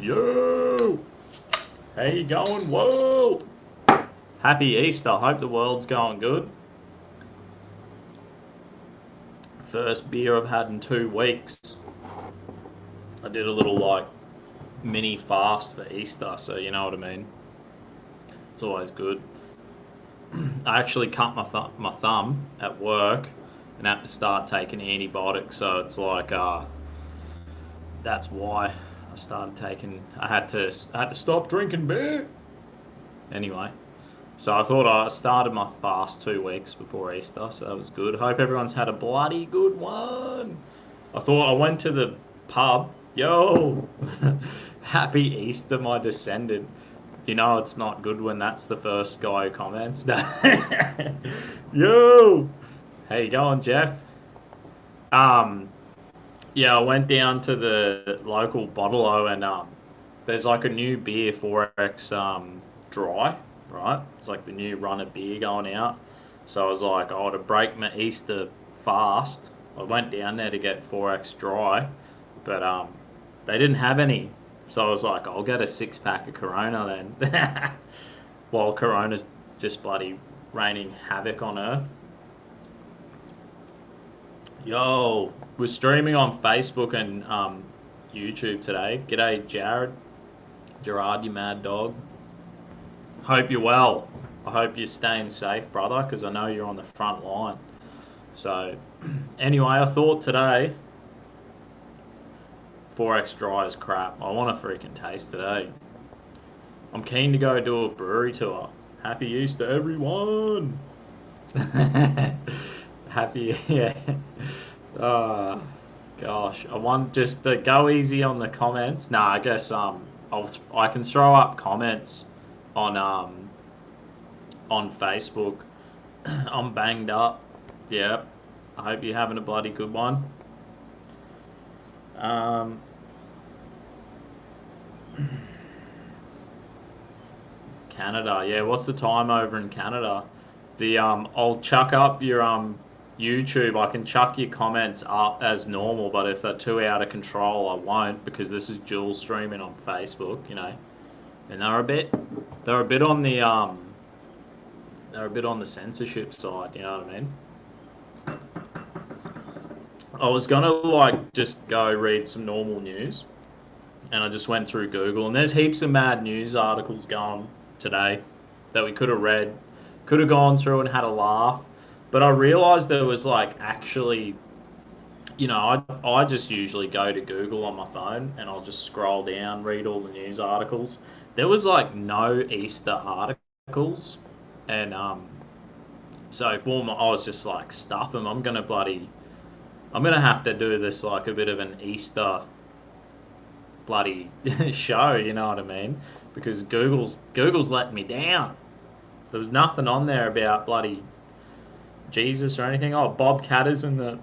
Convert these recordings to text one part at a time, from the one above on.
Yo! How you going, world? Happy Easter. Hope the world's going good. First beer I've had in 2 weeks. I did a little mini fast for Easter, so you know what I mean. It's always good. I actually cut my thumb at work and had to start taking antibiotics, so it's that's why I started taking. I had to stop drinking beer. Anyway, so I thought I started my fast 2 weeks before Easter, so that was good. Hope everyone's had a bloody good one. I thought I went to the pub. Yo, happy Easter, my descendant. You know it's not good when that's the first guy who comments. Yo, how you going, Jeff? Yeah, I went down to the local bottle-o and there's like a new beer 4X dry, right? It's like the new run of beer going out. So I was like, oh, to break my Easter fast, I went down there to get 4X dry, but they didn't have any. So I was like, I'll get a 6-pack of Corona then. While Corona's just bloody raining havoc on Earth. Yo, we're streaming on Facebook and YouTube today. G'day, Jared. Gerard, you mad dog. Hope you're well. I hope you're staying safe, brother, because I know you're on the front line. So, anyway, I thought today 4X dry is crap. I want a freaking taste today. I'm keen to go do a brewery tour. Happy Easter, everyone! Happy, yeah. Oh, gosh. I want just to go easy on the comments. Nah, I guess I can throw up comments on Facebook. I'm banged up. Yeah. I hope you're having a bloody good one. Canada, yeah. What's the time over in Canada? I'll chuck up your YouTube. I can chuck your comments up as normal, but if they're too out of control, I won't because this is dual streaming on Facebook, you know. And they're a bit on the censorship side, you know what I mean? I was gonna just go read some normal news, and I just went through Google, and there's heaps of mad news articles going today that we could have read, could have gone through and had a laugh, but I realized there was actually, you know, I just usually go to Google on my phone and I'll just scroll down, read all the news articles. There was no Easter articles, and so I was just stuff them. I'm gonna have to do this a bit of an Easter bloody show, you know what I mean? Because Google's let me down. There was nothing on there about bloody Jesus or anything. Oh, Bob Catter's in the...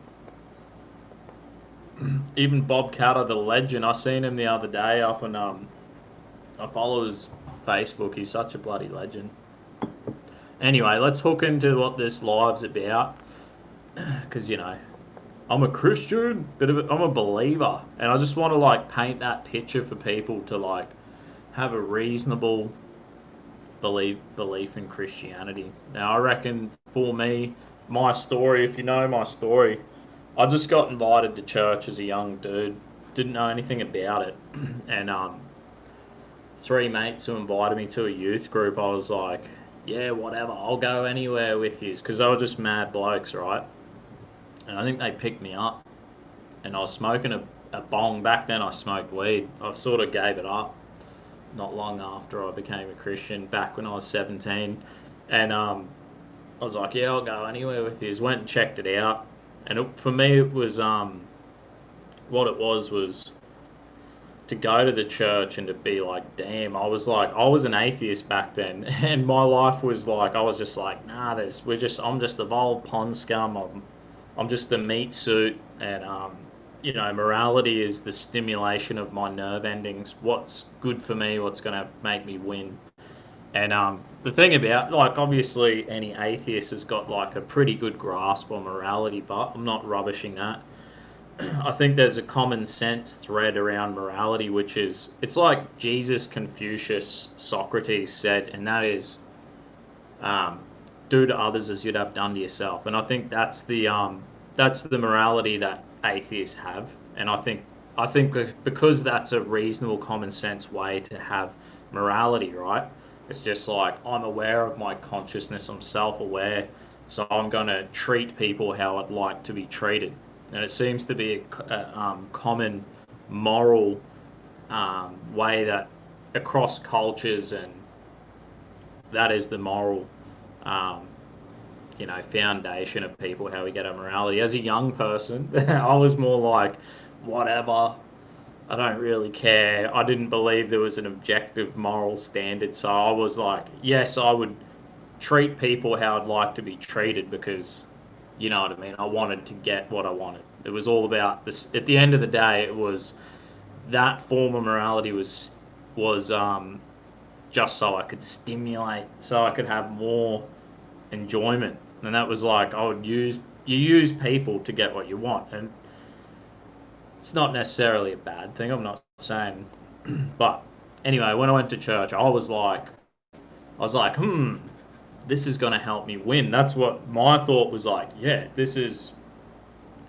Even Bob Catter, the legend, I seen him the other day up on... I follow his Facebook. He's such a bloody legend. Anyway, let's hook into what this live's about. Because, you know, I'm a Christian, I'm a believer. And I just want to, paint that picture for people to, have a reasonable belief in Christianity. Now, I reckon for me, my story, if you know my story, I just got invited to church as a young dude. Didn't know anything about it. And 3 mates who invited me to a youth group, I was like, yeah, whatever, I'll go anywhere with you. Because they were just mad blokes, right? And I think they picked me up. And I was smoking a bong. Back then I smoked weed. I sort of gave it up not long after I became a Christian, back when I was 17. And I was like, yeah, I'll go anywhere with you. Went and checked it out. And for me, it was, what it was to go to the church and to be damn, I was an atheist back then. And my life was I was just nah, I'm just the old pond scum. I'm just the meat suit. And, you know, morality is the stimulation of my nerve endings. What's good for me, what's going to make me win. And the thing about, obviously any atheist has got a pretty good grasp on morality, but I'm not rubbishing that. I think there's a common sense thread around morality, which is it's like Jesus, Confucius, Socrates said, and that is, um, do to others as you'd have done to yourself. And I think that's the morality that atheists have. And I think because that's a reasonable common sense way to have morality, right? It's just like I'm aware of my consciousness, I'm self-aware, so I'm going to treat people how I'd like to be treated. And it seems to be a common moral way that across cultures, and that is the moral um, foundation of people, how we get our morality. As a young person, I was more like, whatever, I don't really care. I didn't believe there was an objective moral standard, so I was like, yes, I would treat people how I'd like to be treated because, you know what I mean, I wanted to get what I wanted. It was all about this. At the end of the day, it was that form of morality was just so I could stimulate, so I could have more enjoyment. And that was like you use people to get what you want, and it's not necessarily a bad thing. I'm not saying, but anyway, when I went to church, I was like, this is going to help me win. That's what my thought was like. Yeah, this is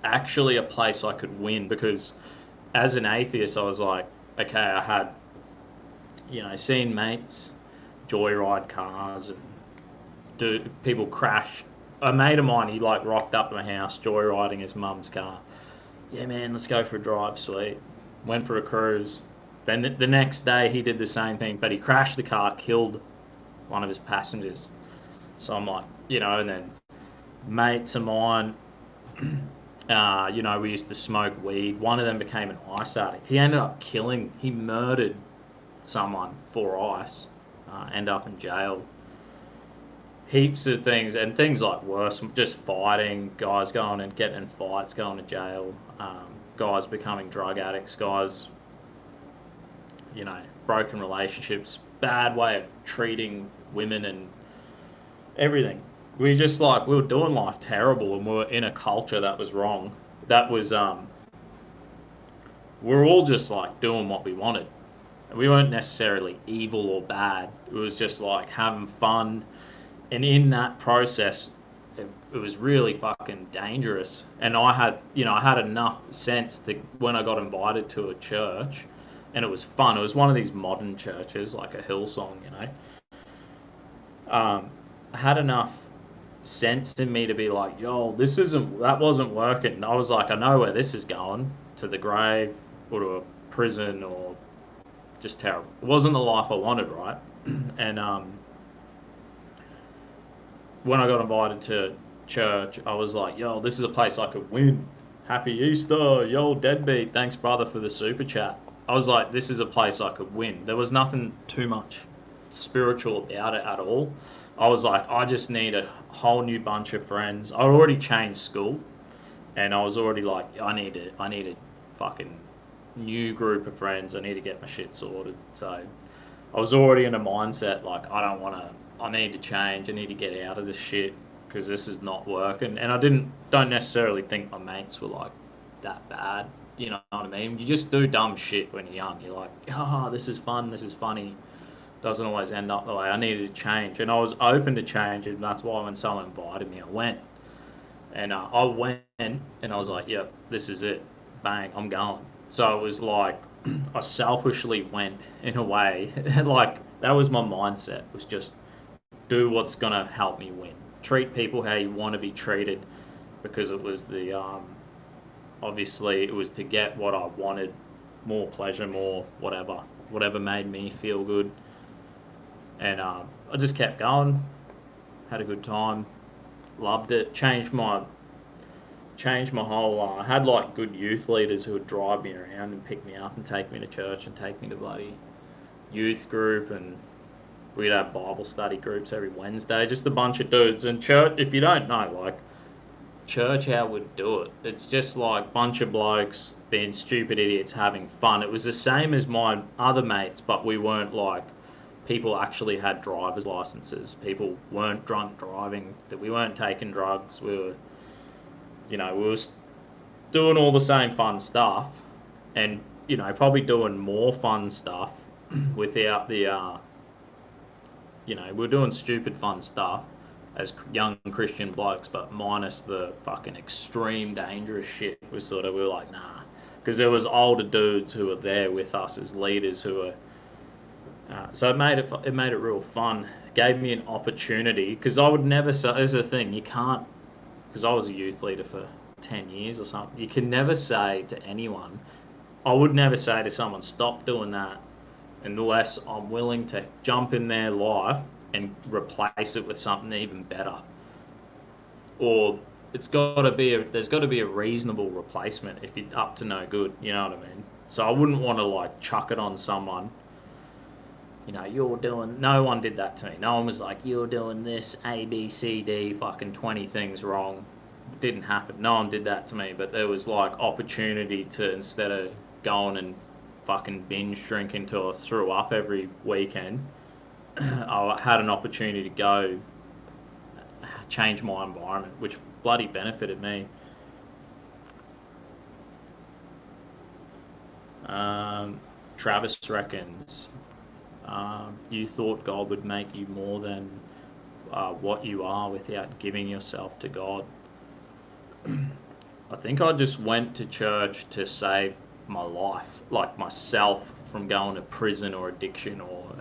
actually a place I could win because as an atheist, I was like, okay, I had, seen mates joyride cars and do people crash. A mate of mine, he like rocked up to my house joyriding his mum's car. Yeah, man, let's go for a drive, sweet. Went for a cruise. Then the next day he did the same thing, but he crashed the car, killed one of his passengers. So I'm like, and then mates of mine, we used to smoke weed. One of them became an ice addict. He murdered someone for ice, end up in jail. Heaps of things, and things like worse, just fighting, guys going and getting in fights, going to jail, guys becoming drug addicts, guys, broken relationships, bad way of treating women and everything. We were doing life terrible, and we were in a culture that was wrong. That was we're all just like doing what we wanted. We weren't necessarily evil or bad. It was just like having fun, and in that process, it was really fucking dangerous. And I had enough sense that when I got invited to a church, and it was fun. It was one of these modern churches, like a Hillsong. I had enough sense in me to be like, yo, that wasn't working. I was like, I know where this is going, to the grave or to a prison or just terrible. It wasn't the life I wanted, right? And when I got invited to church, I was like, yo, this is a place I could win. Happy Easter, yo, deadbeat. Thanks, brother, for the super chat. I was like, this is a place I could win. There was nothing too much spiritual about it at all. I was like, I just need a whole new bunch of friends. I'd already changed school, and I was already like, I need a fucking new group of friends. I need to get my shit sorted. So I was already in a mindset like, I need to change. I need to get out of this shit because this is not working. And I don't necessarily think my mates were like that bad. You know what I mean? You just do dumb shit when you're young. You're like, this is fun. This is funny. Doesn't always end up the way I needed to change. And I was open to change, and that's why when someone invited me, I went. And I went, and I was like, yep, this is it. Bang, I'm going. So it was like, I selfishly went in a way. Like, that was my mindset, was just do what's going to help me win. Treat people how you want to be treated, because it was obviously, it was to get what I wanted, more pleasure, more whatever made me feel good. And I just kept going, had a good time, loved it, changed my whole. I had like good youth leaders who would drive me around and pick me up and take me to church and take me to bloody youth group, and we'd have Bible study groups every Wednesday, just a bunch of dudes. And church, if you don't know, like, church, how we'd do it, it's just like bunch of blokes being stupid idiots having fun. It was the same as my other mates, but we weren't like, people actually had driver's licenses. People weren't drunk driving. That we weren't taking drugs. We were doing all the same fun stuff, and probably doing more fun stuff without the we're doing stupid fun stuff as young Christian blokes, but minus the fucking extreme dangerous shit. We were like, nah, because there was older dudes who were there with us as leaders who were. So it made it real fun. Gave me an opportunity because I would never say. There's a thing you can't, because I was a youth leader for 10 years or something. You can never say to anyone. I would never say to someone, stop doing that, unless I'm willing to jump in their life and replace it with something even better. Or there's got to be a reasonable replacement if you're up to no good. You know what I mean? So I wouldn't want to like chuck it on someone. You're doing. No one did that to me. No one was like, you're doing this A, B, C, D, fucking 20 things wrong. It didn't happen. No one did that to me. But there was like opportunity to, instead of going and fucking binge drinking till I threw up every weekend, I had an opportunity to go change my environment, which bloody benefited me. Travis reckons you thought God would make you more than what you are without giving yourself to God. I think I just went to church to save my life, like myself, from going to prison or addiction or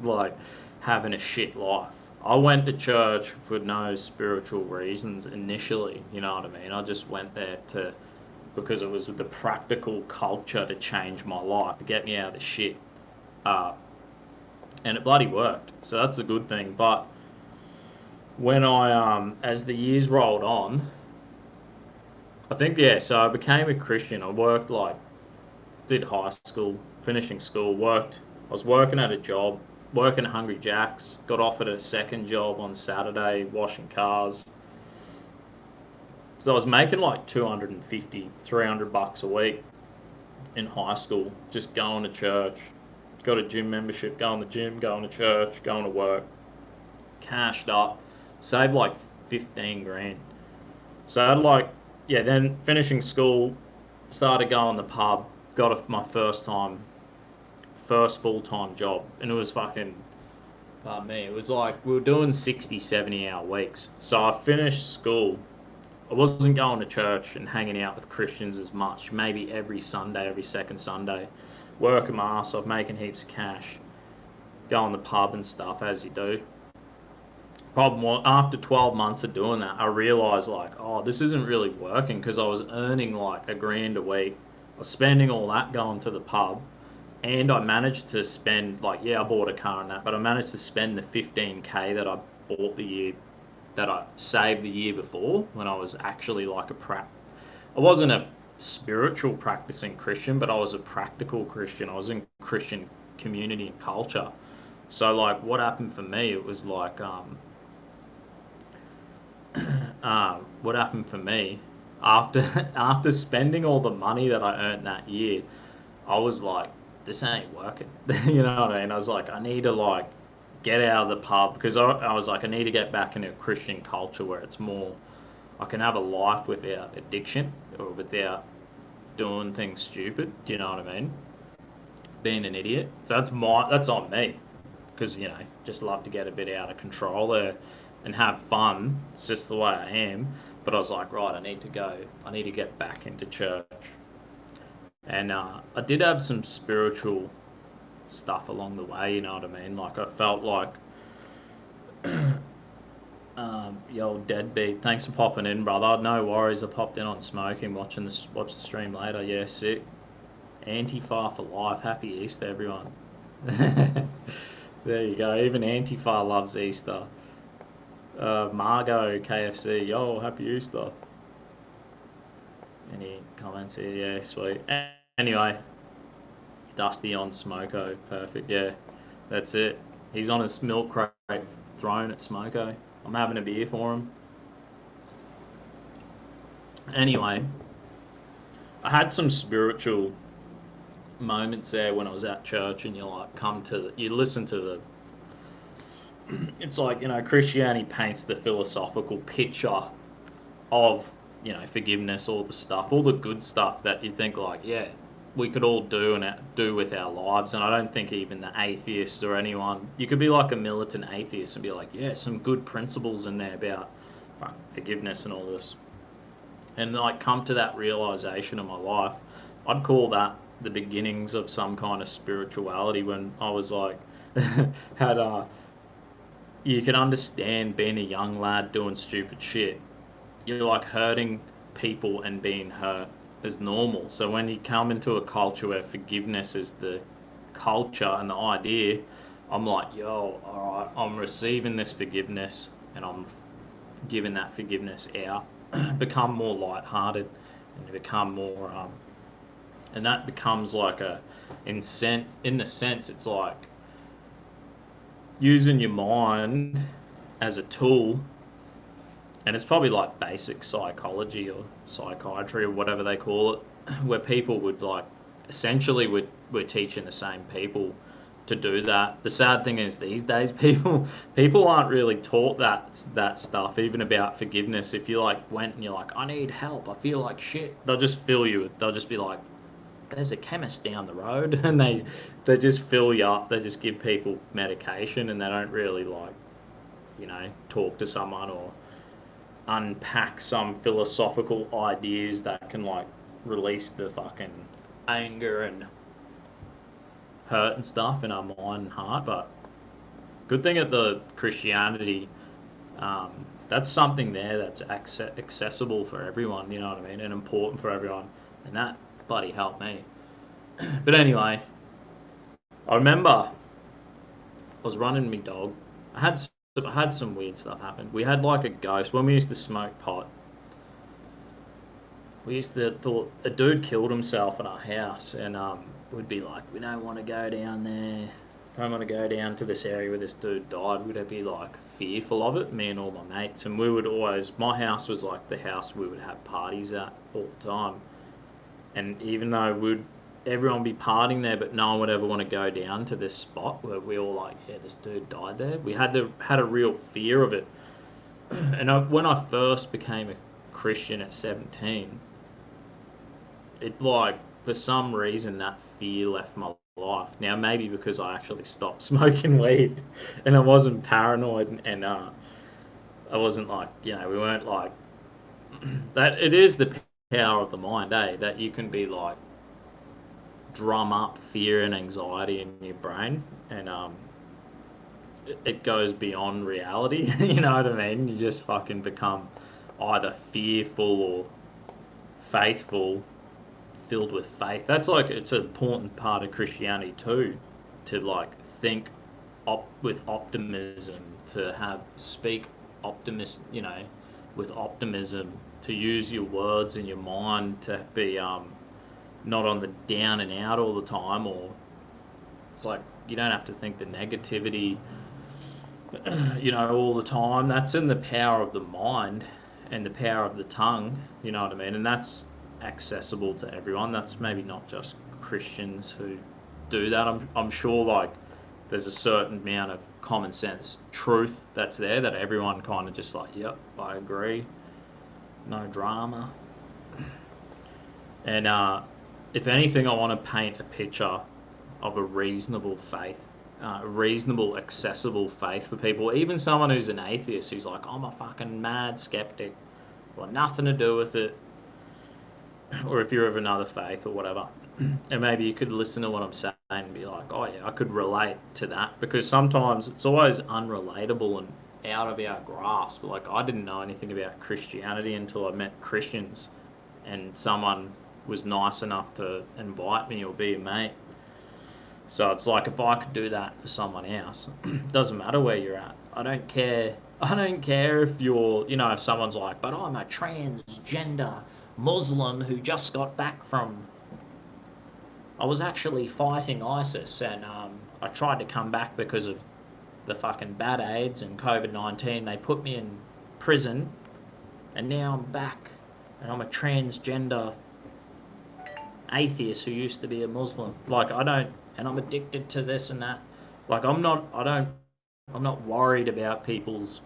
like having a shit life. I went to church for no spiritual reasons initially, you know what I mean? I just went there because it was the practical culture to change my life, to get me out of the shit. And it bloody worked. So that's a good thing. But when as the years rolled on, I think, yeah, so I became a Christian. I worked did high school, finishing school, I was working at a job, working at Hungry Jack's, got offered a second job on Saturday, washing cars. So I was making like 250, $300 a week in high school, just going to church, got a gym membership, going to the gym, going to church, going to work, cashed up, saved like 15 grand. So I had then finishing school, started going to the pub, got my first full-time job, and it was fucking, pardon me, it was like we were doing 60, 70-hour weeks. So I finished school. I wasn't going to church and hanging out with Christians as much, maybe every Sunday, every second Sunday, working my ass off, making heaps of cash, going to the pub and stuff, as you do. Problem was, after 12 months of doing that, I realised this isn't really working, because I was earning like $1,000 a week. I was spending all that going to the pub, and I managed to spend I bought a car and that, but I managed to spend the 15K that I bought the year that I saved the year before, when I was actually I wasn't a spiritual practicing Christian, but I was a practical Christian. I was in Christian community and culture. So what happened for me, it was what happened for me after spending all the money that I earned that year, I was like, this ain't working. You know what I mean? I was like, I need to get out of the pub, because I was like, I need to get back into a Christian culture where it's more, I can have a life without addiction or without doing things stupid. Do you know what I mean? Being an idiot. So that's on me, because just love to get a bit out of control there and have fun. It's just the way I am. But I was like, right, I need to get back into church. And I did have some spiritual stuff along the way, you know what I mean? I felt like, yo, deadbeat, thanks for popping in, brother. No worries, I popped in on smoking, watch the stream later. Yeah, sick. Antifa for life. Happy Easter, everyone. There you go. Even Antifa loves Easter. Margot KFC, yo, happy Easter. Any comments here? Yeah, sweet. Anyway, Dusty on Smoko, perfect. Yeah, that's it. He's on his milk crate throne at Smoko. I'm having a beer for him. Anyway, I had some spiritual moments there when I was at church, and you listen to the. It's Christianity paints the philosophical picture of forgiveness, all the stuff, all the good stuff that you think like, yeah, we could all do with our lives. And I don't think even the atheists or anyone, you could be like a militant atheist and be like, yeah, some good principles in there about forgiveness and all this. And like come to that realization in my life. I'd call that the beginnings of some kind of spirituality when I was like, had you can understand being a young lad doing stupid shit. You're like hurting people and being hurt is normal. So when you come into a culture where forgiveness is the culture and the idea, I'm like, yo, all right, I'm receiving this forgiveness and I'm giving that forgiveness out. Become more light-hearted and become more, and that becomes like in the sense, it's like using your mind as a tool. And it's probably like basic psychology or psychiatry or whatever they call it, where people would like essentially we're teaching the same people to do that. The sad thing is these days people aren't really taught that stuff, even about forgiveness. If you like went and you're like, I need help, I feel like shit, they'll just fill you. They'll just be like, there's a chemist down the road, and they just fill you up. They just give people medication, and they don't really like talk to someone or unpack some philosophical ideas that can like release the fucking anger and hurt and stuff in our mind and heart. But good thing at the Christianity, that's something there that's accessible for everyone, you know what I mean, and important for everyone, and that bloody helped me. But anyway, I remember I was running my dog. I had some weird stuff happen. We had like a ghost when we used to smoke pot. We used to thought a dude killed himself in our house, and we'd be like, we don't want to go down there. Don't want to go down to this area where this dude died. We'd be like fearful of it, me and all my mates, and we would always. My house was like the house we would have parties at all the time, and even though everyone would be partying there, but no one would ever want to go down to this spot where we all like, yeah, this dude died there. We had a real fear of it. And when I first became a Christian at 17, it like for some reason that fear left my life. Now maybe because I actually stopped smoking weed, and I wasn't paranoid, and I wasn't like we weren't like that. It is the power of the mind, that you can be like drum up fear and anxiety in your brain, and it goes beyond reality. You know what I mean? You just fucking become either fearful or faithful, filled with faith. That's like it's an important part of Christianity too, to like think with optimism, to speak optimist, with optimism, to use your words and your mind to be not on the down and out all the time, or it's like you don't have to think the negativity all the time. That's in the power of the mind and the power of the tongue, you know what I mean, and that's accessible to everyone. That's maybe not just Christians who do that. I'm sure like there's a certain amount of common sense truth that's there that everyone kind of just like, yep, I agree, no drama. And if anything, I want to paint a picture of a reasonable faith, reasonable, accessible faith for people. Even someone who's an atheist who's like, I'm a fucking mad skeptic, got nothing to do with it. Or if you're of another faith or whatever. And maybe you could listen to what I'm saying and be like, oh yeah, I could relate to that. Because sometimes it's always unrelatable and out of our grasp. Like I didn't know anything about Christianity until I met Christians, and someone was nice enough to invite me or be a mate. So it's like if I could do that for someone else, it doesn't matter where you're at. I don't care. I don't care if you're, if someone's like, but I'm a transgender Muslim who just got back from. I was actually fighting ISIS, and I tried to come back because of the fucking bad AIDS and COVID-19. They put me in prison, and now I'm back, and I'm a transgender atheist who used to be a Muslim. Like and I'm addicted to this and that. Like I'm not worried about people's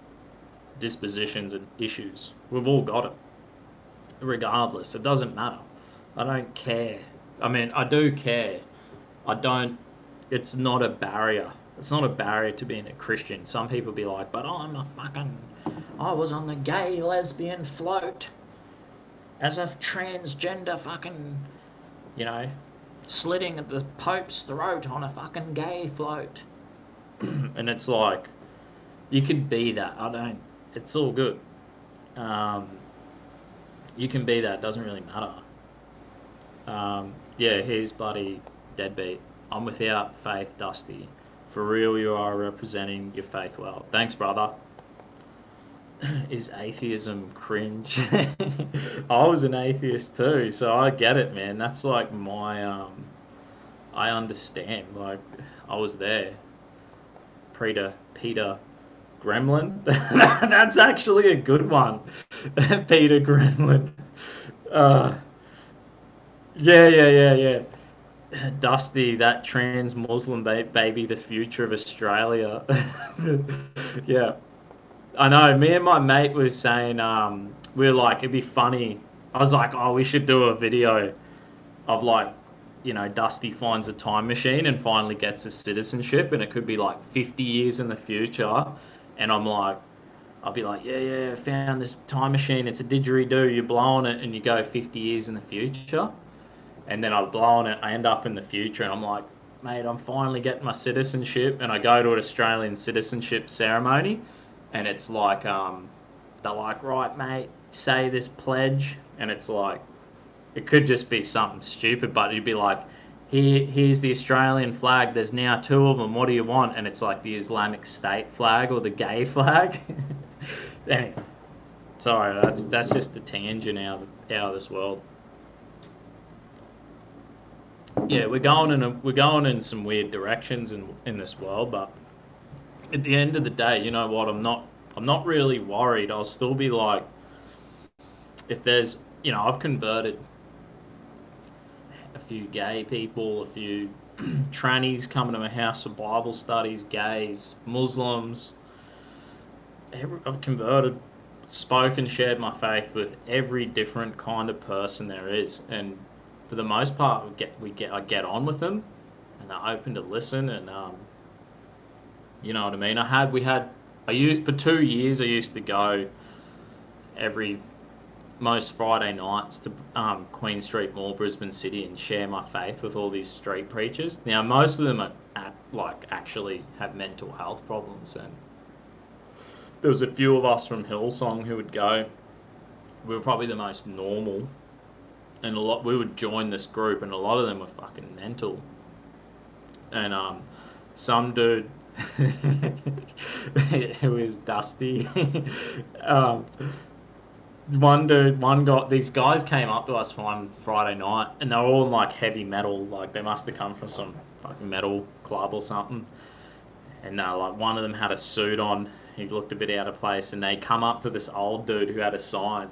dispositions and issues. We've all got it. regardless. It doesn't matter. I don't care. I mean, I do care. I don't. It's not a barrier. It's not a barrier to being a Christian. Some people be like, but I'm a fucking. I was on the gay lesbian float as a transgender fucking, you know, slitting at the Pope's throat on a fucking gay float. And it's like, you can be that. I don't. It's all good. You can be that. It doesn't really matter. Yeah, he's bloody deadbeat. I'm without faith, Dusty. For real, you are representing your faith well. Thanks, brother. Is atheism cringe? I was an atheist too, so I get it, man. That's like my I understand. Like, I was there. Peter Gremlin. That's actually a good one. Peter Gremlin. Uh, yeah. Dusty, that trans Muslim baby, the future of Australia. Yeah, I know. Me and my mate was saying, we were like, it'd be funny. I was like, oh, we should do a video of like, Dusty finds a time machine and finally gets his citizenship, and it could be like 50 years in the future. And I'll be like, yeah, found this time machine. It's a didgeridoo. You blow on it and you go 50 years in the future. And then I blow on it. I end up in the future, and I'm like, mate, I'm finally getting my citizenship. And I go to an Australian citizenship ceremony, and it's like, they're like, right, mate, say this pledge, and it's like, it could just be something stupid, but you'd be like, here's the Australian flag. There's now two of them. What do you want? And it's like the Islamic State flag or the gay flag. Anyway, sorry, that's just a tangent out of this world. Yeah, we're going in some weird directions in this world, but at the end of the day, you know what? I'm not really worried. I'll still be like, if there's, I've converted a few gay people, a few trannies coming to my house for Bible studies, gays, Muslims. I've converted, spoken, shared my faith with every different kind of person there is, and for the most part, I get on with them, and they're open to listen, and you know what I mean. For 2 years I used to go most Friday nights to Queen Street Mall, Brisbane City, and share my faith with all these street preachers. Now, most of them actually have mental health problems, and there was a few of us from Hillsong who would go. We were probably the most normal, and we would join this group, and a lot of them were fucking mental. And some dude who is Dusty. These guys came up to us one Friday night, and they were all in like heavy metal, like they must have come from some fucking metal club or something. And like one of them had a suit on, he looked a bit out of place, and they come up to this old dude who had a sign,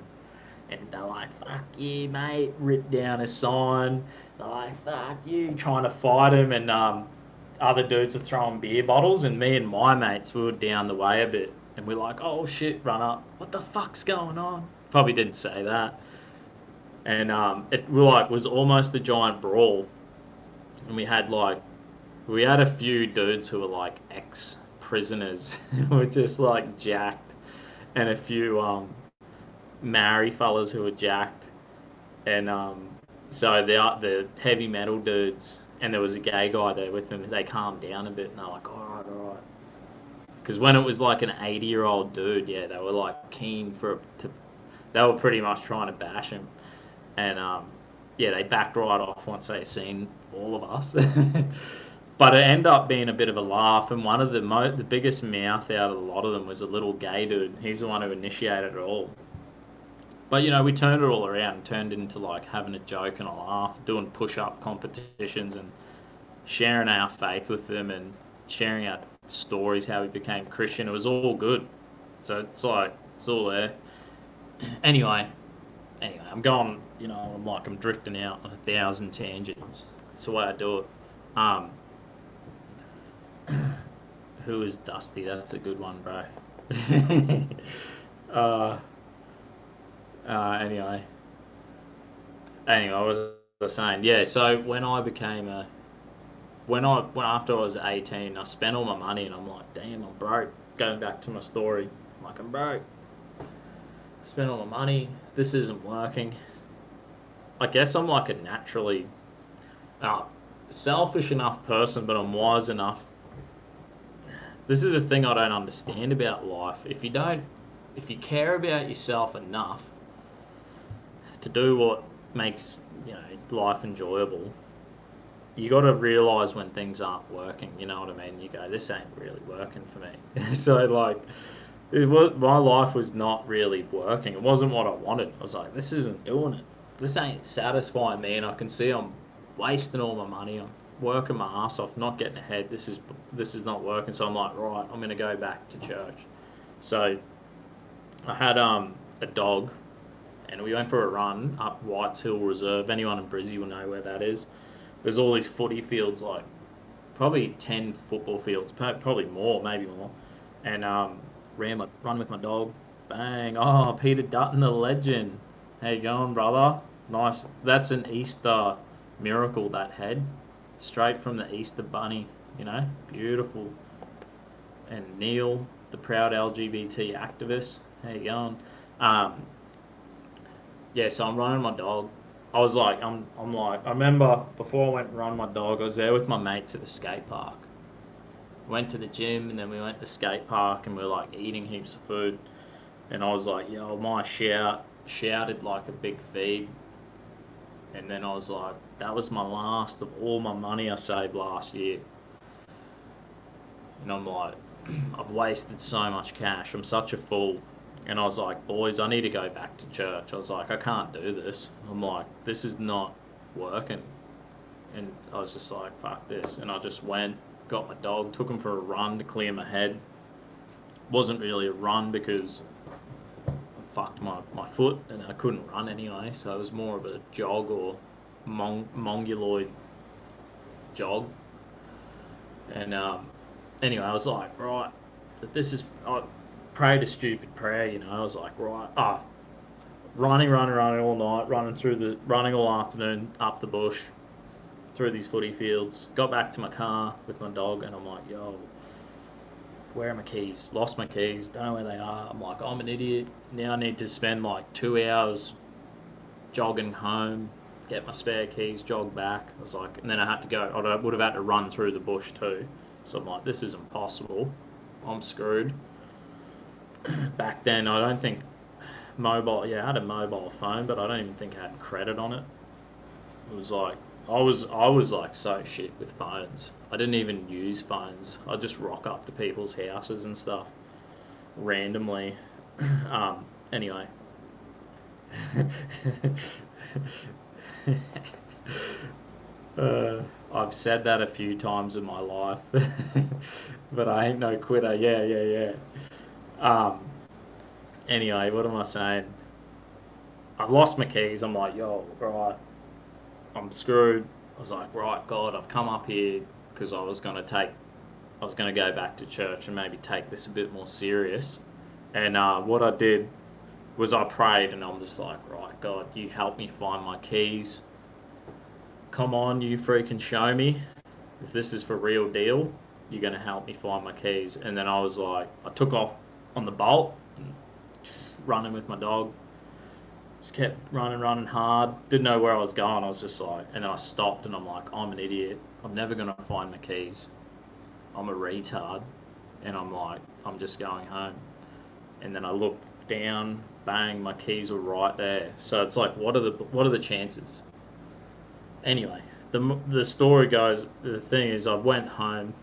and they're like, "Fuck you, mate!" Ripped down his sign. They're like, "Fuck you!" Trying to fight him, and other dudes are throwing beer bottles, and me and my mates, we were down the way a bit, and we're like, "Oh shit!" Run up. What the fuck's going on? Probably didn't say that. And it was almost a giant brawl, and we had a few dudes who were like ex-prisoners who were just like jacked, and a few Maori fellas who were jacked, and so the heavy metal dudes, and there was a gay guy there with them. They calmed down a bit, and they're like, all right. Because when it was like an 80-year-old dude, yeah, they were like keen they were pretty much trying to bash him, and yeah, they backed right off once they seen all of us. But it ended up being a bit of a laugh, and one of the biggest mouth out of a lot of them was a little gay dude. He's the one who initiated it all. But we turned it all around and turned it into like having a joke and a laugh, doing push-up competitions and sharing our faith with them and sharing our stories, how we became Christian. It was all good. So it's all there. Anyway, I'm going, I'm drifting out on 1,000 tangents. That's the way I do it. Who is Dusty? That's a good one, bro. Anyway, Anyway, I was saying, yeah. So when I became a when after I was 18, I spent all my money, and I'm like, damn, I'm broke. Going back to my story, I'm like, I'm broke. Spent all my money. This isn't working. I guess I'm like a naturally uh, selfish enough person, but I'm wise enough. This is the thing I don't understand about life. If you care about yourself enough to do what makes life enjoyable, you got to realize when things aren't working. You know what I mean? You go, this ain't really working for me. So like, my life was not really working. It wasn't what I wanted. I was like, this isn't doing it. This ain't satisfying me, and I can see I'm wasting all my money. I'm working my ass off, not getting ahead. This is not working. So I'm like, right, I'm gonna go back to church. So I had a dog, and we went for a run up Whites Hill Reserve. Anyone in Brizzy will know where that is. There's all these footy fields, like probably 10 football fields, probably more, maybe more. And run with my dog. Bang! Oh, Peter Dutton, the legend. How you going, brother? Nice. That's an Easter miracle. That head, straight from the Easter bunny. Beautiful. And Neil, the proud LGBT activist. How you going? Um, yeah, so I'm running my dog. I was like, I'm like, I remember before I went and run my dog, I was there with my mates at the skate park. Went to the gym, and then we went to the skate park, and we were like eating heaps of food. And I was like, yo, my shouted like a big feed. And then I was like, that was my last of all my money I saved last year. And I'm like, I've wasted so much cash. I'm such a fool. And I was like, boys, I need to go back to church. I was like, I can't do this. I'm like, this is not working. And I was just like, fuck this. And I just went, got my dog, took him for a run to clear my head. Wasn't really a run because I fucked my foot and I couldn't run anyway. So it was more of a jog or mongoloid jog. And anyway, I was like, right, this is... I prayed a stupid prayer, I was like, right, running all night, running all afternoon up the bush, through these footy fields. Got back to my car with my dog, and I'm like, yo, where are my keys? Lost my keys, don't know where they are. I'm like, I'm an idiot. Now I need to spend like 2 hours jogging home, get my spare keys, jog back. I was like, and then I had to go. I would have had to run through the bush too. So I'm like, this is impossible. I'm screwed. Back then, I don't think I had a mobile phone, but I don't even think I had credit on it. It was like, I was like so shit with phones. I didn't even use phones. I just rock up to people's houses and stuff randomly. Anyway. I've said that a few times in my life, but I ain't no quitter. Yeah. Anyway, what am I saying? I lost my keys. I'm like, yo, right, I'm screwed. I was like, right, God, I've come up here because I was gonna go back to church and maybe take this a bit more serious. And what I did was I prayed, and I'm just like, right, God, you help me find my keys. Come on, you freaking show me. If this is for real deal, you're gonna help me find my keys. And then I was like, I took off on the bolt, running with my dog. Just kept running hard. Didn't know where I was going. I was just like, and then I stopped, and I'm like, I'm an idiot. I'm never gonna find my keys. I'm a retard. And I'm like, I'm just going home. And then I looked down, bang, my keys were right there. So it's like, what are the chances? Anyway, the story goes, the thing is, I went home,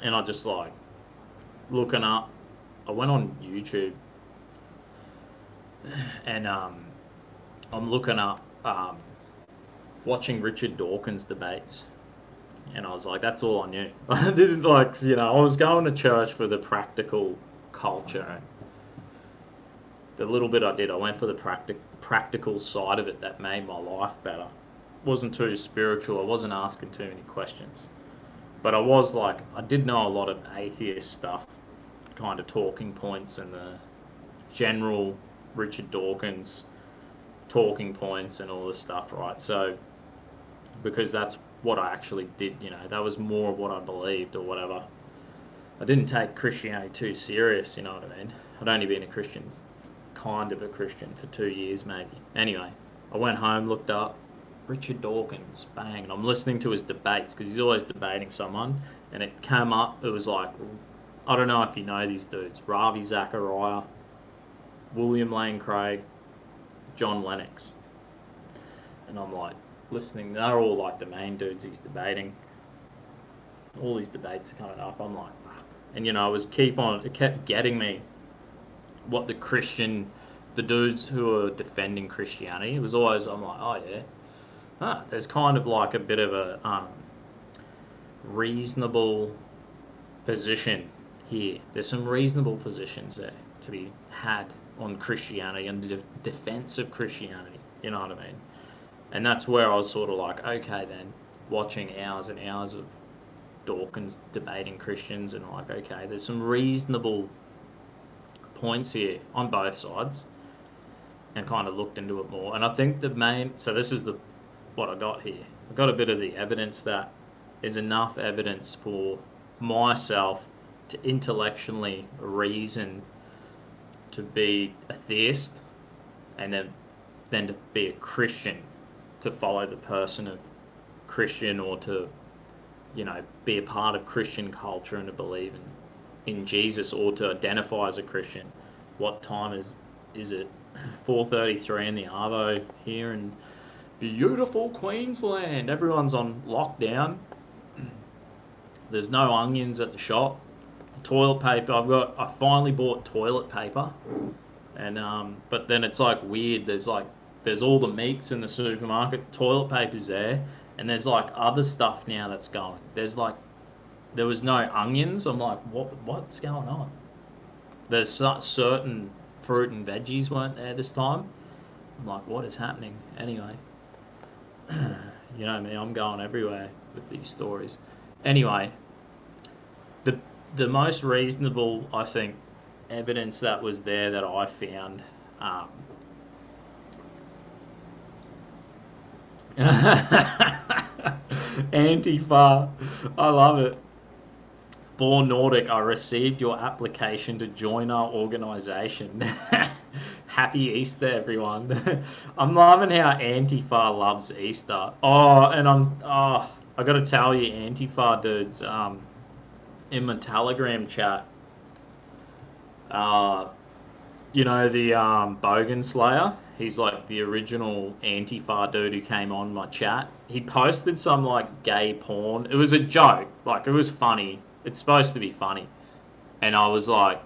and I just like looking up. I went on YouTube, and I'm looking up, watching Richard Dawkins debates, and I was like, that's all I knew. I didn't I was going to church for the practical culture. The little bit I did, I went for the practical side of it that made my life better. Wasn't too spiritual. I wasn't asking too many questions, but I did know a lot of atheist stuff, kind of talking points, and the general Richard Dawkins talking points and all this stuff, right? So, because that's what I actually did, that was more of what I believed or whatever. I didn't take Christianity too serious, you know what I mean? I'd only been a Christian, kind of a Christian, for 2 years maybe. Anyway, I went home, looked up Richard Dawkins, bang, and I'm listening to his debates because he's always debating someone, and it came up, it was like, I don't know if you know these dudes, Ravi Zachariah, William Lane Craig, John Lennox. And I'm like, listening, they're all like the main dudes he's debating. All these debates are coming up. I'm like, fuck. And it kept getting me what the dudes who are defending Christianity. It was always, I'm like, oh yeah. There's kind of like a bit of a reasonable position here. There's some reasonable positions there to be had on Christianity and the defense of Christianity. You know what I mean? And that's where I was sort of like, okay then, watching hours and hours of Dawkins debating Christians and like, okay, there's some reasonable points here on both sides, and kind of looked into it more. And I think so this is what I got here. I got a bit of the evidence that is enough evidence for myself to intellectually reason to be a theist, and then to be a Christian, to follow the person of Christian, or to, be a part of Christian culture and to believe in Jesus, or to identify as a Christian. What time is it? 4:33 in the Arvo here in beautiful Queensland. Everyone's on lockdown. There's no onions at the shop. Toilet paper, I finally bought toilet paper, and but then it's like weird. There's all the meats in the supermarket, toilet paper's there, and there's like other stuff now that's going. There was no onions. I'm like, what's going on? There's certain fruit and veggies weren't there this time. I'm like, what is happening? Anyway, you know me, I'm going everywhere with these stories. Anyway, the most reasonable, I think, evidence that was there that I found, Antifa, I love it. Born Nordic, I received your application to join our organisation. Happy Easter, everyone. I'm loving how Antifa loves Easter. I got to tell you, Antifa dudes, in my Telegram chat, the Bogan Slayer, he's like the original Antifa dude who came on my chat. He posted some like gay porn. It was a joke, like it was funny. It's supposed to be funny. And I was like,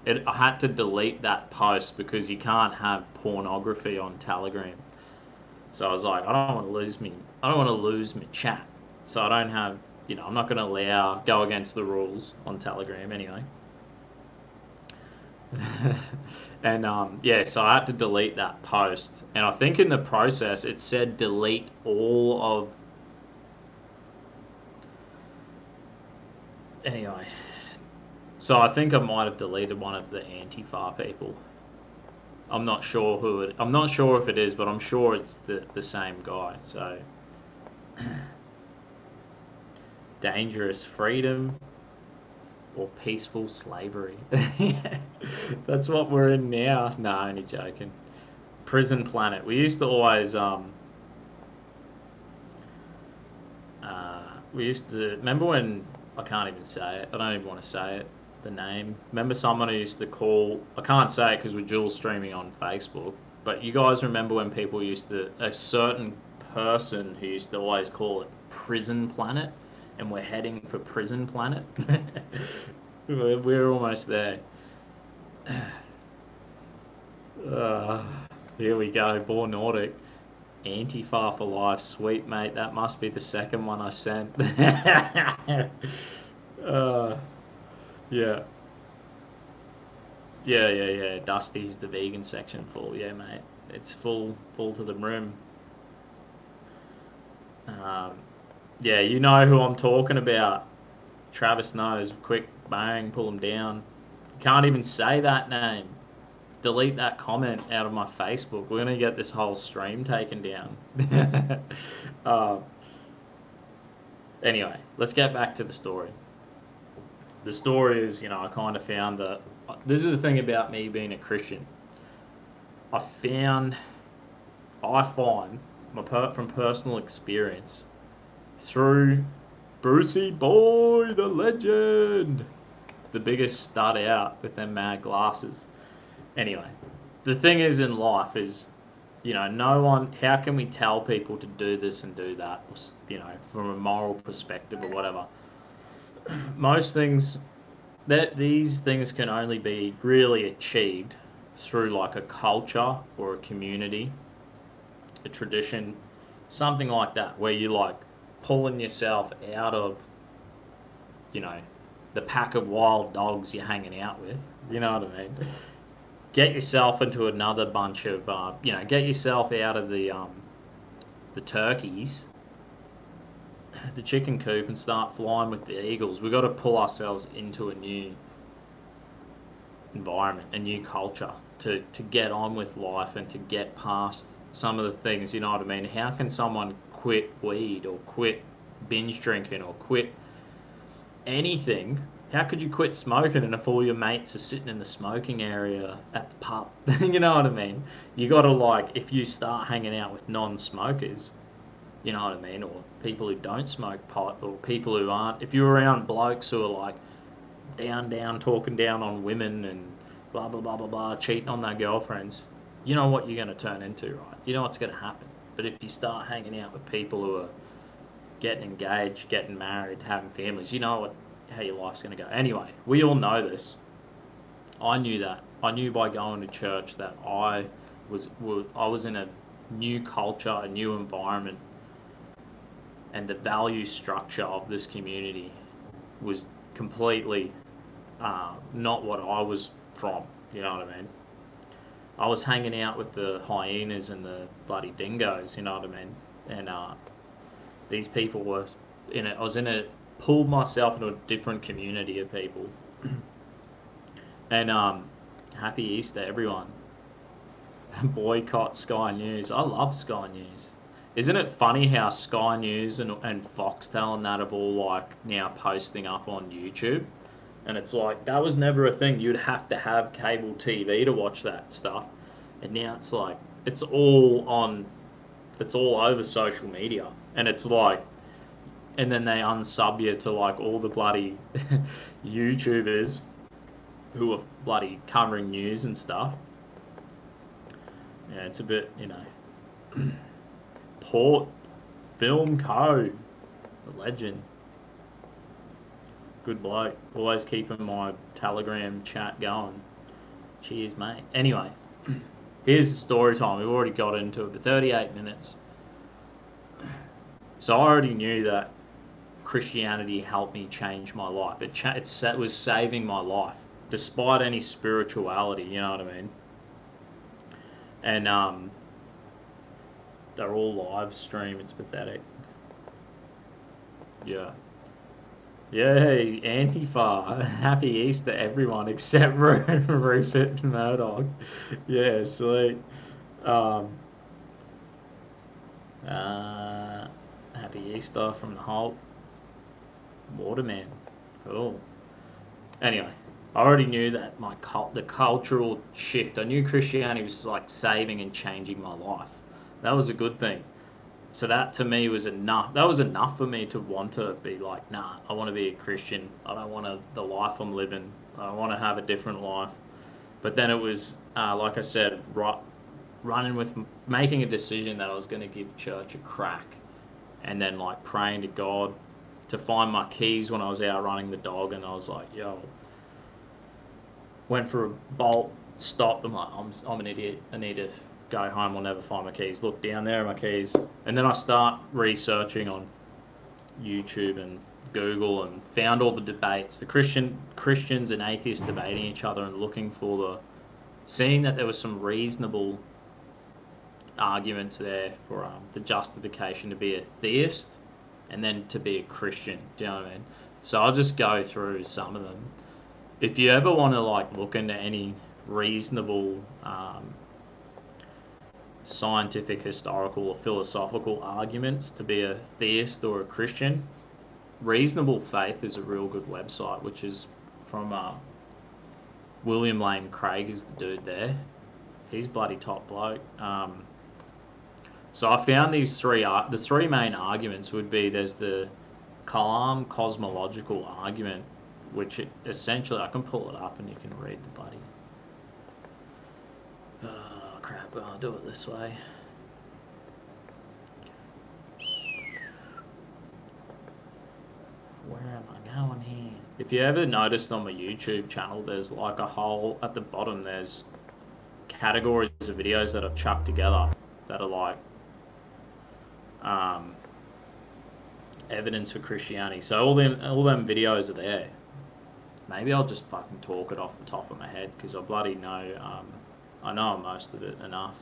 I had to delete that post because you can't have pornography on Telegram. So I was like, I don't want to lose my chat. So I don't have, I'm not going to go against the rules on Telegram anyway. And so I had to delete that post. And I think in the process it said delete all of. Anyway, so I think I might have deleted one of the Antifa people. I'm not sure if it is, but I'm sure it's the same guy. So dangerous freedom or peaceful slavery. That's what we're in now. Nah, only joking. Prison planet. We used to always remember when, I can't even say it. I don't even want to say it. The name. Remember someone who used to call, I can't say it because we're dual streaming on Facebook, but you guys remember when people a certain person who used to always call it prison planet, and we're heading for prison planet? We're almost there. Here we go, Born Nordic. Antifa for life, sweet mate. That must be the second one I sent. Yeah. Dusty's the vegan section full. Yeah, mate. It's full to the brim. Yeah, you know who I'm talking about. Travis knows. Quick, bang, pull him down. Can't even say that name. delete that comment out of my Facebook. We're gonna get this whole stream taken down. Anyway, let's get back to the story. The story is, I kind of found that this is the thing about me being a Christian. I find from personal experience through Brucey Boy, the legend, the biggest stud out with them mad glasses. Anyway, the thing is in life is, no one, how can we tell people to do this and do that, from a moral perspective or whatever? Most things, these things can only be really achieved through like a culture or a community, a tradition, something like that, where you like pulling yourself out of, the pack of wild dogs you're hanging out with. You know what I mean? Get yourself into another bunch of, get yourself out of the turkeys, the chicken coop, and start flying with the eagles. We've got to pull ourselves into a new environment, a new culture to get on with life and to get past some of the things, you know what I mean? How can someone quit weed or quit binge drinking or quit anything? How could you quit smoking and if all your mates are sitting in the smoking area at the pub? You know what I mean? You got to if you start hanging out with non-smokers, you know what I mean? Or people who don't smoke pot, or people who aren't. If you're around blokes who are down, talking down on women and blah, blah, blah, blah, blah, cheating on their girlfriends, you know what you're going to turn into, right? You know what's going to happen. But if you start hanging out with people who are getting engaged, getting married, having families, you know how your life's going to go. Anyway, we all know this. I knew that. I knew by going to church that I was in a new culture, a new environment, and the value structure of this community was completely not what I was from. You know what I mean? I was hanging out with the hyenas and the bloody dingoes. You know what I mean? And these people were in it. Pulled myself into a different community of people. And happy Easter, everyone. Boycott Sky News. I love Sky News. Isn't it funny how Sky News and Foxtel and that have all now posting up on YouTube? And it's that was never a thing. You'd have to have cable TV to watch that stuff. And now it's it's all over social media. And it's and then they unsub you to all the bloody YouTubers who are bloody covering news and stuff. Yeah, it's a bit, Port Film Co. The legend. Good bloke. Always keeping my Telegram chat going. Cheers, mate. Anyway, here's the story time. We've already got into it, but 38 minutes. So I already knew that Christianity helped me change my life. It was saving my life, despite any spirituality, you know what I mean? And they're all live stream. It's pathetic. Yeah. Yay, Antifa. Happy Easter, everyone, except Rupert Murdoch. Yeah, sweet. Happy Easter from the Hulk. Waterman. Cool. Anyway, I already knew that the cultural shift. I knew Christianity was saving and changing my life. That was a good thing. So that to me was enough. That was enough for me to want to be nah, I want to be a Christian. I don't want the life I'm living. I want to have a different life. But then it was, like I said, making a decision that I was going to give church a crack. And then praying to God to find my keys when I was out running the dog. And I was yo. Went for a bolt, stopped. I'm I'm an idiot. I need to go home. I'll never find my keys. Look down there are my keys. And then I start researching on YouTube and Google and found all the debates, the Christians and atheists debating each other and seeing that there was some reasonable arguments there for the justification to be a theist and then to be a Christian. Do you know what I mean? So I'll just go through some of them. If you ever want to look into any reasonable scientific, historical, or philosophical arguments to be a theist or a Christian, Reasonable Faith is a real good website, which is from William Lane Craig is the dude there. He's bloody top bloke. So I found these the three main arguments would be there's the Kalam cosmological argument, which essentially, I can pull it up and you can read the bloody... Oh, crap, I'll do it this way. Where am I going here? If you ever noticed on my YouTube channel, there's like a whole, at the bottom, there's categories of videos that I've chucked together that are like evidence for Christianity. So all them videos are there. Maybe I'll just fucking talk it off the top of my head because I bloody know, I know most of it enough.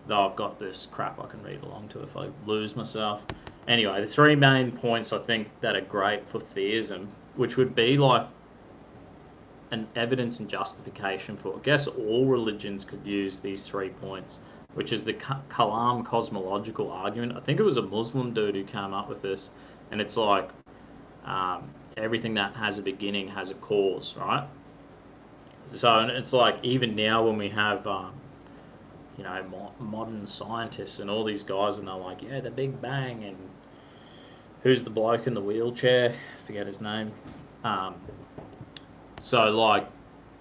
Though I've got this crap I can read along to if I lose myself. Anyway, the three main points I think that are great for theism, which would be like an evidence and justification for, I guess all religions could use these 3 points, which is the Kalam cosmological argument. I think it was a Muslim dude who came up with this, and it's like everything that has a beginning has a cause, right? So it's like even now when we have you know, modern scientists and all these guys, and they're like, yeah, the Big Bang, and who's the bloke in the wheelchair? Forget his name. So like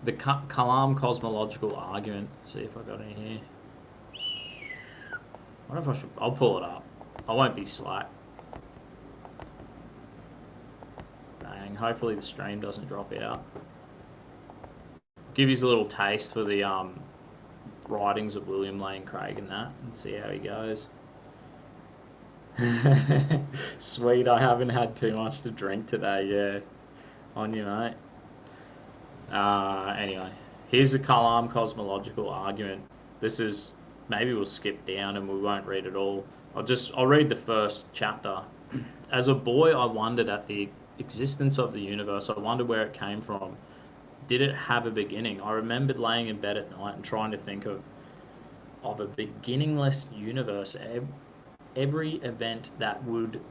the Kalam cosmological argument. See if I got any here. I wonder if I should. I'll pull it up. I won't be slack. Bang. Hopefully the stream doesn't drop out. Give you a little taste for the writings of William Lane Craig and that, and see how he goes. Sweet, I haven't had too much to drink today, yeah. On you, mate. Anyway, here's the Kalam cosmological argument. This is, maybe we'll skip down and we won't read it all. I'll read the first chapter. As a boy, I wondered at the existence of the universe. I wondered where it came from. Did it have a beginning? I remembered laying in bed at night and trying to think of a beginningless universe. Every event that would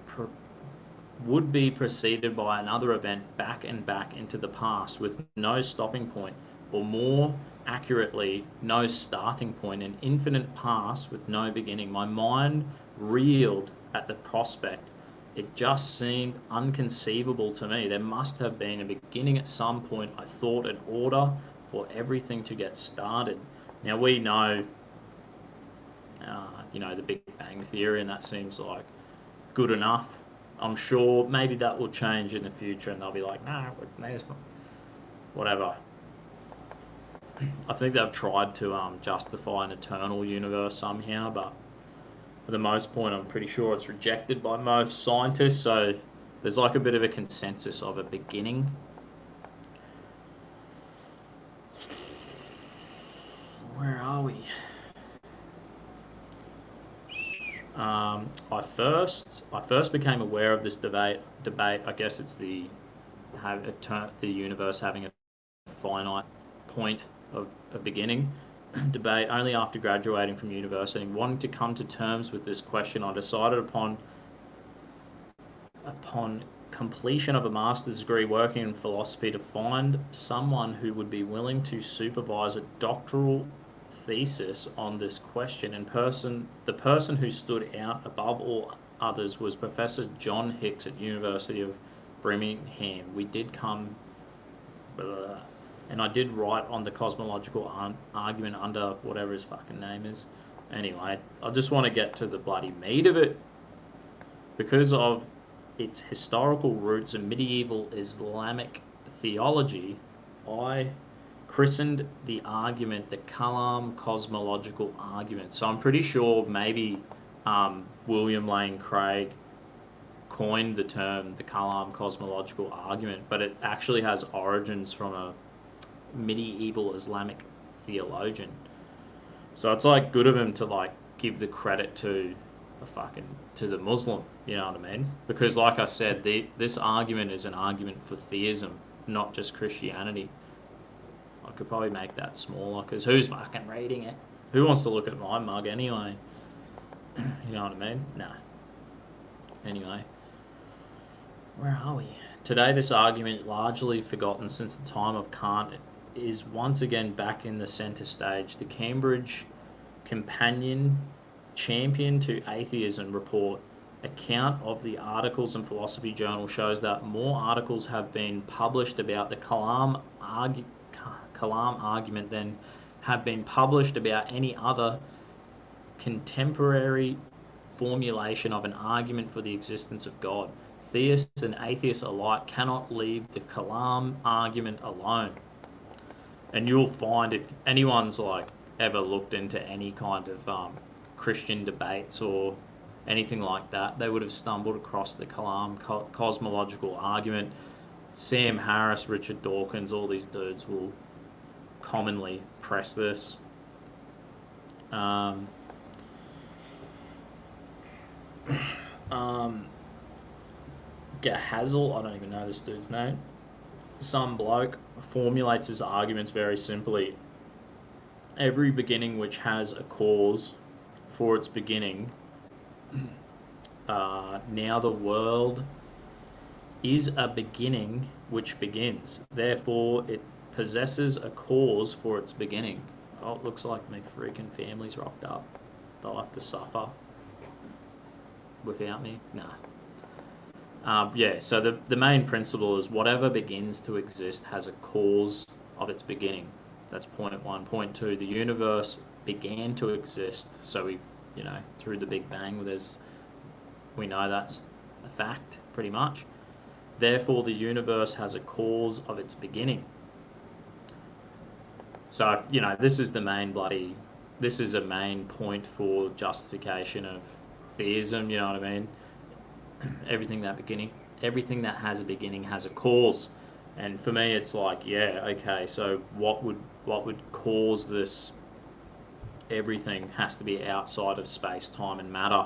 be preceded by another event back and back into the past with no stopping point, or more accurately, no starting point, an infinite past with no beginning. My mind reeled at the prospect. It just seemed unconceivable to me. There must have been a beginning at some point, I thought, in order for everything to get started. Now we know, you know, the Big Bang Theory, and that seems like good enough. I'm sure maybe that will change in the future and they'll be like, no, there's whatever. I think they've tried to justify an eternal universe somehow, but for the most part, I'm pretty sure it's rejected by most scientists, so there's like a bit of a consensus of a beginning. Where are we? I first became aware of this debate. I guess it's the universe having a finite point of a beginning debate only after graduating from university. Wanting to come to terms with this question, I decided upon completion of a master's degree working in philosophy to find someone who would be willing to supervise a doctoral thesis on this question. The person who stood out above all others was Professor John Hicks at University of Birmingham. We did come, and I did write on the cosmological argument under whatever his fucking name is. Anyway, I just want to get to the bloody meat of it. Because of its historical roots in medieval Islamic theology, I christened the argument the Kalam cosmological argument. So I'm pretty sure maybe William Lane Craig coined the term the Kalam cosmological argument, but it actually has origins from a medieval Islamic theologian. So it's like good of him to like give the credit to the Muslim, you know what I mean? Because like I said, this argument is an argument for theism, not just Christianity. I could probably make that smaller, because who's fucking reading it? Who wants to look at my mug anyway? You know what I mean? Nah. Anyway, where are we? Today, this argument, largely forgotten since the time of Kant, is once again back in the centre stage. The Cambridge Companion Champion to Atheism report account of the Articles and Philosophy Journal shows that more articles have been published about the Kalam argument than have been published about any other contemporary formulation of an argument for the existence of God. Theists and atheists alike cannot leave the Kalam argument alone. And you'll find, if anyone's like ever looked into any kind of Christian debates or anything like that, they would have stumbled across the Kalam cosmological argument. Sam Harris, Richard Dawkins, all these dudes will commonly press this. Gahazel, I don't even know this dude's name, some bloke, formulates his arguments very simply. Every beginning which has a cause for its beginning, now the world is a beginning which begins. Therefore, it possesses a cause for its beginning. Oh, it looks like my freaking family's rocked up. They'll have to suffer without me. Nah. Yeah, so the main principle is whatever begins to exist has a cause of its beginning. That's point one. Point two, the universe began to exist. So we, through the Big Bang, we know that's a fact, pretty much. Therefore, the universe has a cause of its beginning. So, this is a main point for justification of theism, you know what I mean? Everything that has a beginning has a cause. And for me, it's like, yeah, okay, so what would cause this? Everything has to be outside of space, time, and matter.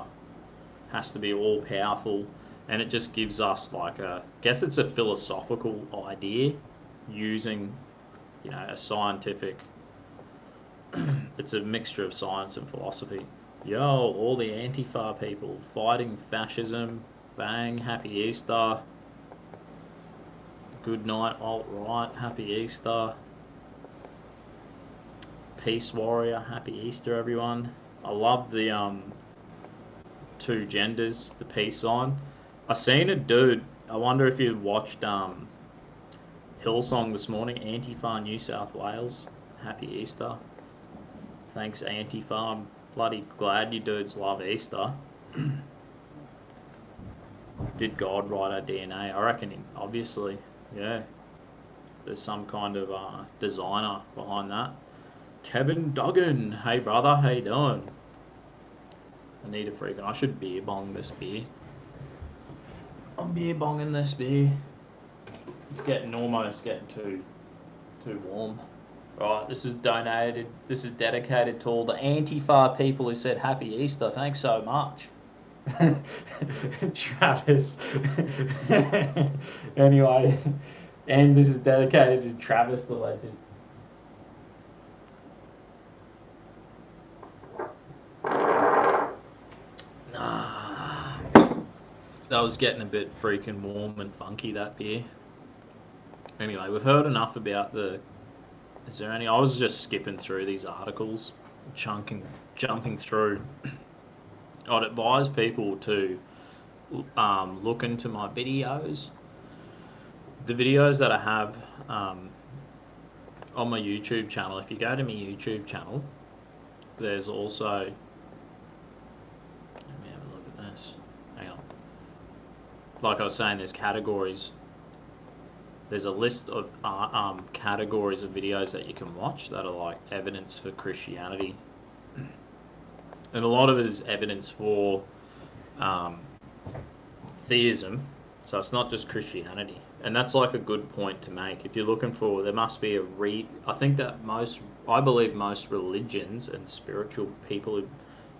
Has to be all powerful. And it just gives us I guess it's a philosophical idea using, a scientific, it's a mixture of science and philosophy. Yo, all the Antifa people fighting fascism, bang, happy Easter. Good night, alt-right, happy Easter. Peace warrior, happy Easter, everyone. I love the two genders, the peace sign. I seen a dude, I wonder if you watched Hillsong this morning, Antifa New South Wales, happy Easter. Thanks, Antifa. I'm bloody glad you dudes love Easter. Did God write our DNA? I reckon, obviously, yeah. There's some kind of designer behind that. Kevin Duggan, hey brother, how you doing? I should beer bong this beer. I'm beer bonging this beer. It's almost getting too warm. Right, this is dedicated to all the Antifa people who said happy Easter. Thanks so much. Travis. Anyway, and this is dedicated to Travis the legend. That was getting a bit freaking warm and funky, that beer. Anyway, we've heard enough about is there any? I was just skipping through these articles, jumping through. I'd advise people to look into my videos. The videos that I have on my YouTube channel. If you go to my YouTube channel, there's also. Let me have a look at this. Hang on. Like I was saying, there's categories. There's a list of categories of videos that you can watch that are like evidence for Christianity. And a lot of it is evidence for theism. So it's not just Christianity. And that's like a good point to make. If you're looking for, there must be I believe most religions and spiritual people who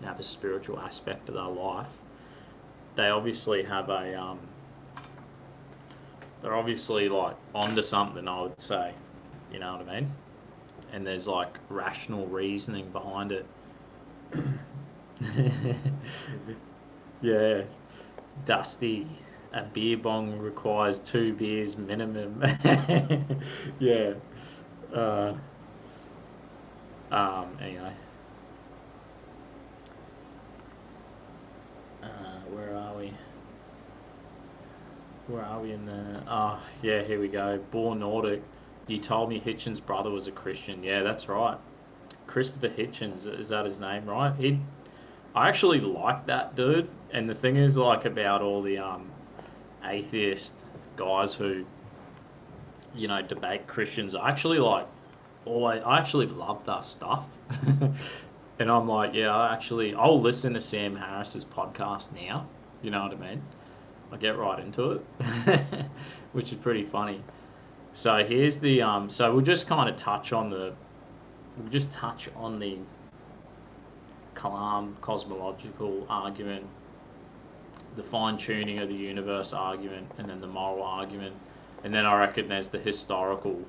have a spiritual aspect of their life, they obviously have they're obviously like onto something, I would say. You know what I mean? and there's like rational reasoning behind it. Yeah, Dusty, a beer bong requires 2 beers minimum. Yeah. Uh, anyway, where are we? Where are we in the? Oh, yeah, here we go. Born Nordic. You told me Hitchens' brother was a Christian. Yeah, that's right. Christopher Hitchens, is that his name, right? I actually like that dude. And the thing is, like, about all the atheist guys who, debate Christians, I actually like. I actually love that stuff. And I'm like, yeah, I'll listen to Sam Harris's podcast now. You know what I mean? I get right into it, which is pretty funny. So here's the so we'll just kind of touch on the Kalam cosmological argument, the fine tuning of the universe argument, and then the moral argument, and then I reckon there's the historical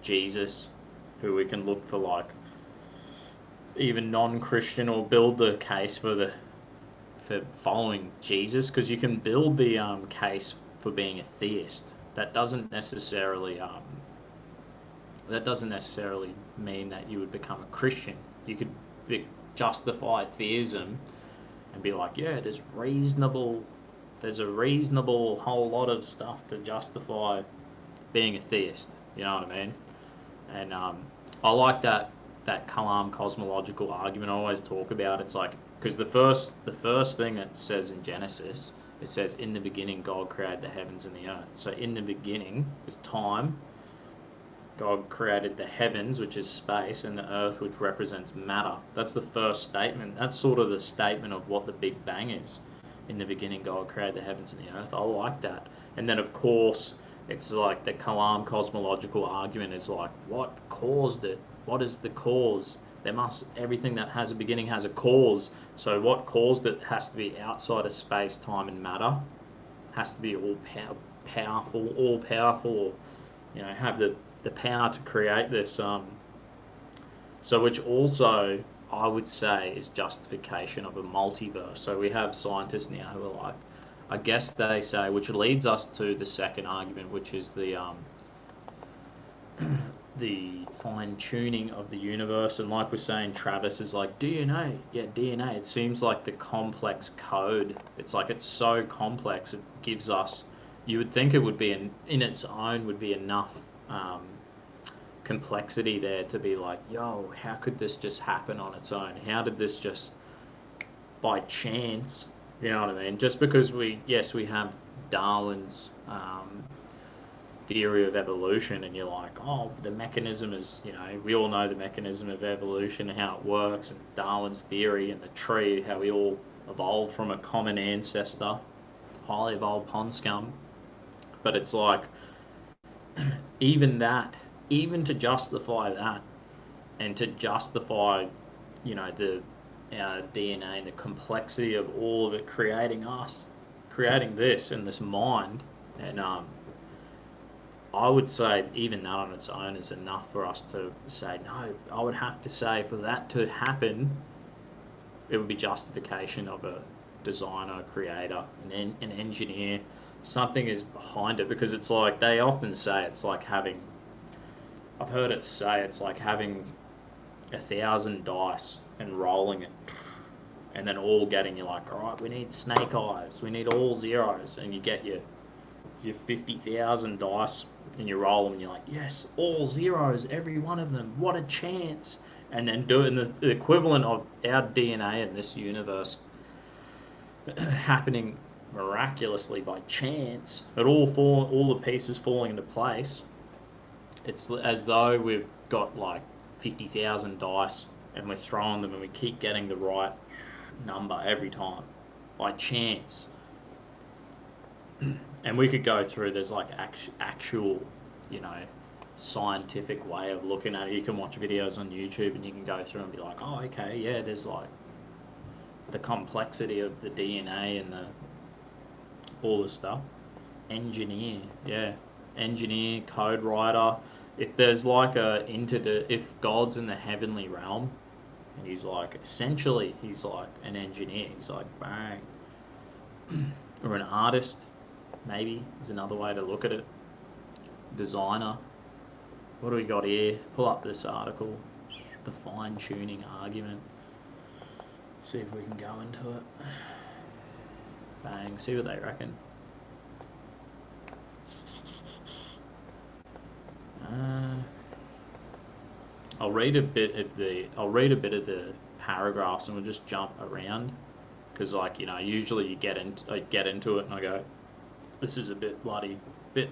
Jesus, who we can look for, like, even non-Christian, or build the case for following Jesus, because you can build the case for being a theist. That doesn't necessarily mean that you would become a Christian. You could justify theism and be like, yeah, there's a reasonable whole lot of stuff to justify being a theist. You know what I mean? And I like that Kalam cosmological argument I always talk about. It's like, because the first thing it says in Genesis, it says, in the beginning God created the heavens and the earth. So in the beginning is time. God created the heavens, which is space, and the earth, which represents matter. That's the first statement. That's sort of the statement of what the Big Bang is. In the beginning, God created the heavens and the earth. I like that. And then, of course, it's like the Kalam cosmological argument is like, what caused it? What is the cause? Everything that has a beginning has a cause. So what caused it has to be outside of space, time, and matter. Has to be all powerful, have the power to create this. So which also, I would say, is justification of a multiverse. So we have scientists now who are like, I guess they say, which leads us to the second argument, which is the the fine tuning of the universe. And like we're saying, Travis is like, DNA. Yeah, DNA. It seems like the complex code. It's like, it's so complex. It gives us. You would think it would be in its own would be enough complexity there to be like, yo, how could this just happen on its own? How did this just by chance? You know what I mean? Just because we have Darwin's theory of evolution, and you're like, oh, the mechanism is, we all know the mechanism of evolution, how it works, and Darwin's theory and the tree, how we all evolved from a common ancestor, highly evolved pond scum. But it's like, even to justify that, and to justify, the DNA and the complexity of all of it creating this and this mind, and I would say even that on its own is enough for us to say no. I would have to say, for that to happen, it would be justification of a designer, creator, an engineer. Something is behind it, because it's like they often say it's like having. I've heard it say it's like having 1,000 dice and rolling it, and then all getting, you're like, all right, we need snake eyes, we need all zeros, and you get your 50,000 dice, and you roll them, and you're like, yes, all zeros, every one of them, what a chance. And then doing the equivalent of our DNA in this universe happening miraculously by chance, all the pieces falling into place. It's as though we've got like 50,000 dice, and we're throwing them, and we keep getting the right number every time by chance. And we could go through, there's like actual, scientific way of looking at it. You can watch videos on YouTube, and you can go through and be like, oh, okay, yeah, there's like the complexity of the DNA and all the stuff. Engineer, code writer, if there's like if God's in the heavenly realm, and he's like essentially he's like an engineer. He's like bang, or an artist, maybe is another way to look at it. Designer. What do we got here? Pull up this article. The fine-tuning argument. See if we can go into it. Bang. See what they reckon. I'll read a bit of the paragraphs, and we'll just jump around, because like, you know, usually you I get into it and I go, this is a bit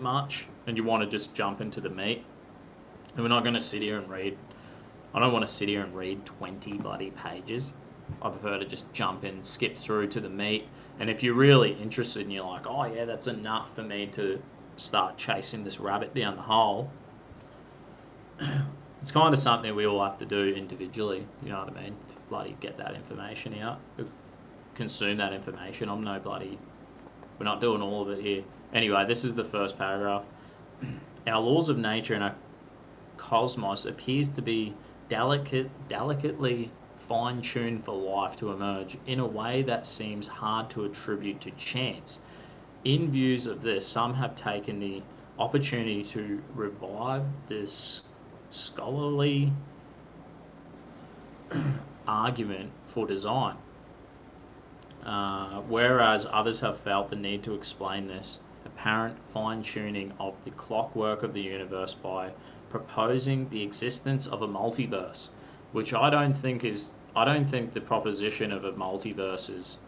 much, and you want to just jump into the meat. And we're not going to sit here and read. I don't want to sit here and read 20 bloody pages. I prefer to just jump in, skip through to the meat. And if you're really interested and you're like, oh yeah, that's enough for me to start chasing this rabbit down the hole, it's kind of something we all have to do individually, you know what I mean? To bloody get that information out, consume that information. We're not doing all of it here. Anyway, this is the first paragraph. Our laws of nature and our cosmos appears to be delicately fine-tuned for life to emerge in a way that seems hard to attribute to chance. In views of this, some have taken the opportunity to revive this scholarly argument for design, whereas others have felt the need to explain this apparent fine-tuning of the clockwork of the universe by proposing the existence of a multiverse, which I don't think the proposition of a multiverse is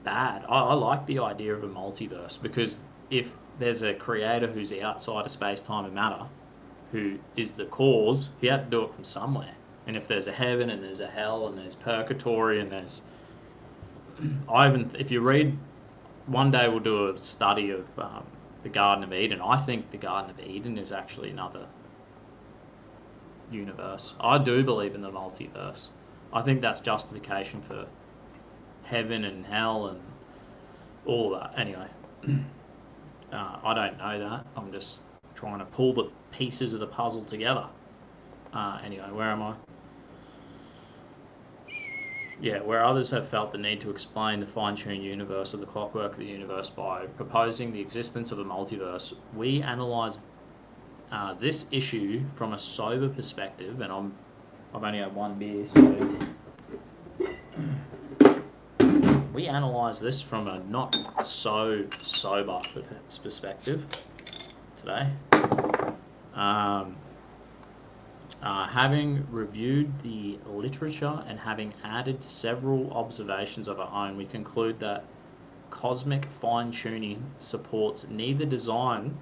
bad. I like the idea of a multiverse, because if there's a creator who's outside of space, time, and matter, who is the cause, he had to do it from somewhere. And if there's a heaven and there's a hell and there's purgatory and there's, if you read, one day we'll do a study of the Garden of Eden. I think the Garden of Eden is actually another universe. I do believe in the multiverse. I think that's justification for heaven and hell and all of that. Anyway, I don't know that. I'm just trying to pull the pieces of the puzzle together. Anyway, where am I? Yeah, where others have felt the need to explain the fine-tuned universe of the clockwork of the universe by proposing the existence of a multiverse, we analyse this issue from a sober perspective, and I've only had one beer, so we analyse this from a not so sober perspective today. Having reviewed the literature and having added several observations of our own, we conclude that cosmic fine-tuning supports neither design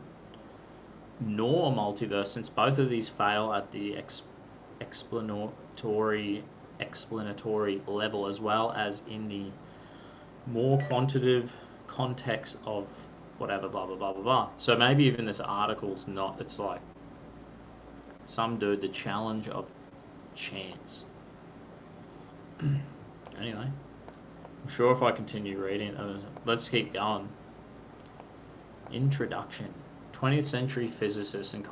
nor a multiverse, since both of these fail at the explanatory level, as well as in the more quantitative context of whatever, blah, blah, blah, blah, blah. So maybe even this article's not, it's like some dude, the challenge of chance. Anyway, I'm sure if I continue reading, let's keep going. Introduction. 20th century physicists and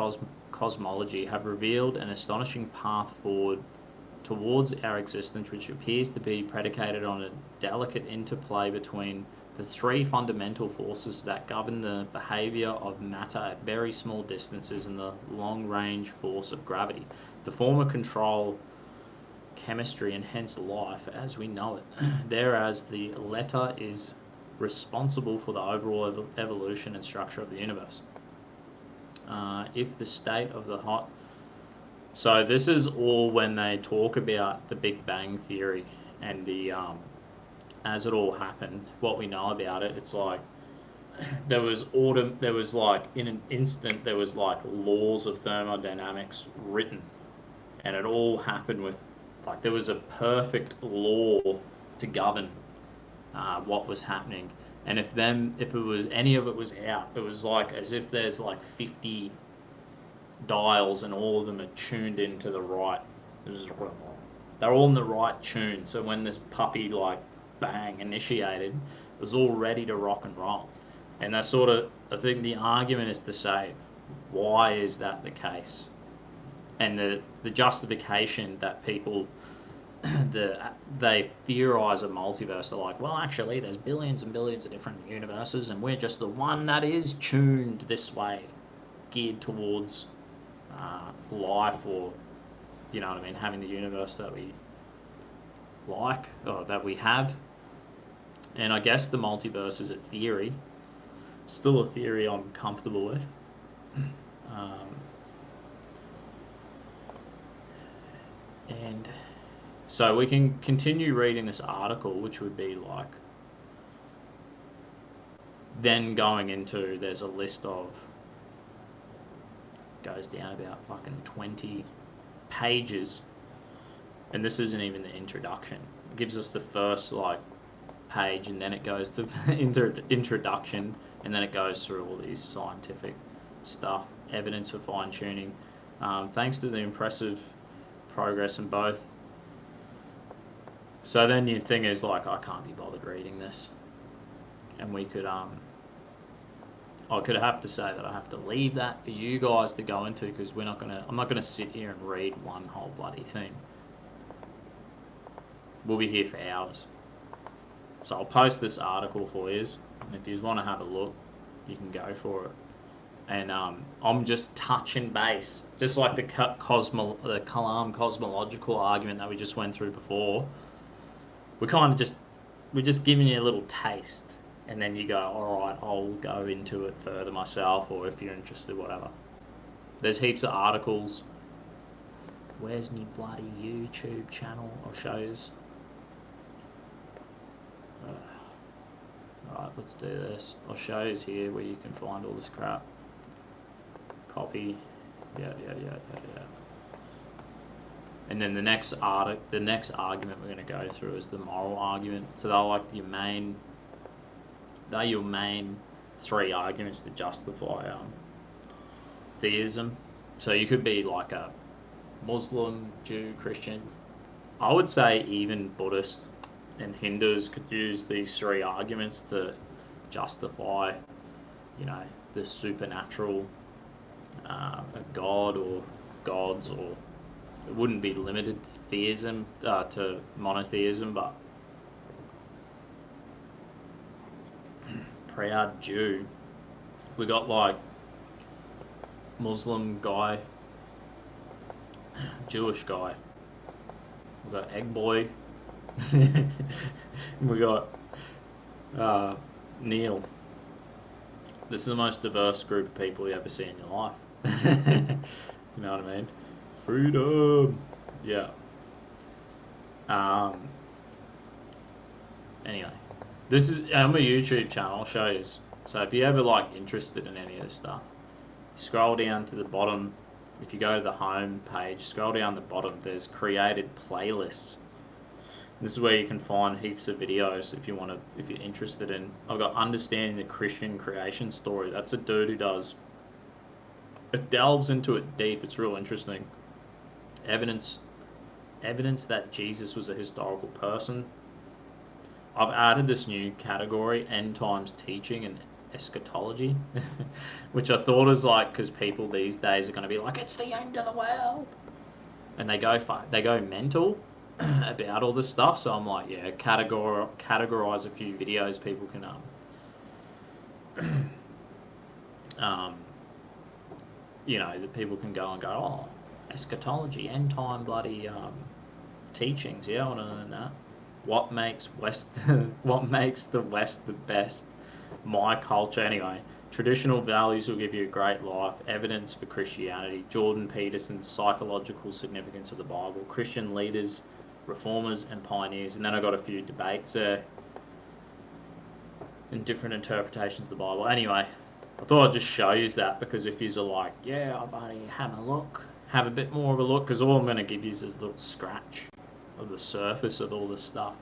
cosmology have revealed an astonishing path forward towards our existence, which appears to be predicated on a delicate interplay between the three fundamental forces that govern the behavior of matter at very small distances and the long-range force of gravity. The former control chemistry and hence life as we know it, whereas the latter is responsible for the overall evolution and structure of the universe. If the state of the hot... So this is all when they talk about the Big Bang Theory and the... as it all happened, what we know about it, it's like there was like in an instant there was like laws of thermodynamics written, and it all happened with like there was a perfect law to govern what was happening. And if it was any of it was out, it was like as if there's like 50 dials and all of them are tuned into the right. They're all in the right tune. So when this puppy like bang initiated, it was all ready to rock and roll. And that's sort of, I think the argument is to say Why is that the case? And the justification that people they theorize a multiverse. They're like, well, actually, there's billions and billions of different universes, and we're just the one that is tuned this way, geared towards life, or you know what I mean, having the universe that we like, or that we have. And I guess the multiverse is a theory, still a theory I'm comfortable with. And so we can continue reading this article, which would be like then going into, there's a list of, goes down about fucking 20 pages, and this isn't even the introduction. It gives us the first like page, and then it goes to introduction, and then it goes through all these scientific stuff, evidence for fine-tuning, thanks to the impressive progress in both. So then your thing is like, I can't be bothered reading this, and we could I could have to say that I have to leave that for you guys to go into, because I'm not gonna sit here and read one whole bloody thing. We'll be here for hours. So I'll post this article for you, and if you want to have a look, you can go for it. And I'm just touching base, just like the Kalam cosmological argument that we just went through before. We're just giving you a little taste, and then you go, all right, I'll go into it further myself, or if you're interested, whatever. There's heaps of articles. Where's me bloody YouTube channel? I'll show you. Alright, let's do this. I'll show you here where you can find all this crap. Copy. Yeah. And then the next argument we're going to go through is the moral argument. So they're like your main three arguments to justify theism. So you could be like a Muslim, Jew, Christian. I would say even Buddhists and Hindus could use these three arguments to justify, you know, the supernatural, a god or gods, or it wouldn't be limited to theism, to monotheism, but proud Jew. We got like Muslim guy, Jewish guy. We got egg boy. We got Neil. This is the most diverse group of people you ever see in your life. You know what I mean? Freedom. Yeah. Anyway, I'm a YouTube channel. I'll show you. So if you ever like interested in any of this stuff, scroll down to the bottom. If you go to the home page, scroll down the bottom. There's created playlists. This is where you can find heaps of videos if you're interested in. I've got Understanding the Christian Creation Story. That's a dude who does. It delves into it deep. It's real interesting. Evidence that Jesus was a historical person. I've added this new category, end times teaching and eschatology, which I thought was like, because people these days are going to be like, it's the end of the world, and they go mental about all this stuff. So I'm like, yeah, categorize a few videos people can you know, that people can go and go, oh, eschatology, end time bloody teachings. Yeah, I want to learn that. What makes the West the best? My culture, anyway. Traditional values will give you a great life. Evidence for Christianity. Jordan Peterson's psychological significance of the Bible. Christian leaders, reformers, and pioneers. And then I got a few debates there and different interpretations of the Bible. Anyway, I thought I'd just show you that, because if you're like, yeah, I've only have a bit more of a look, because all I'm going to give you is a little scratch of the surface of all this stuff.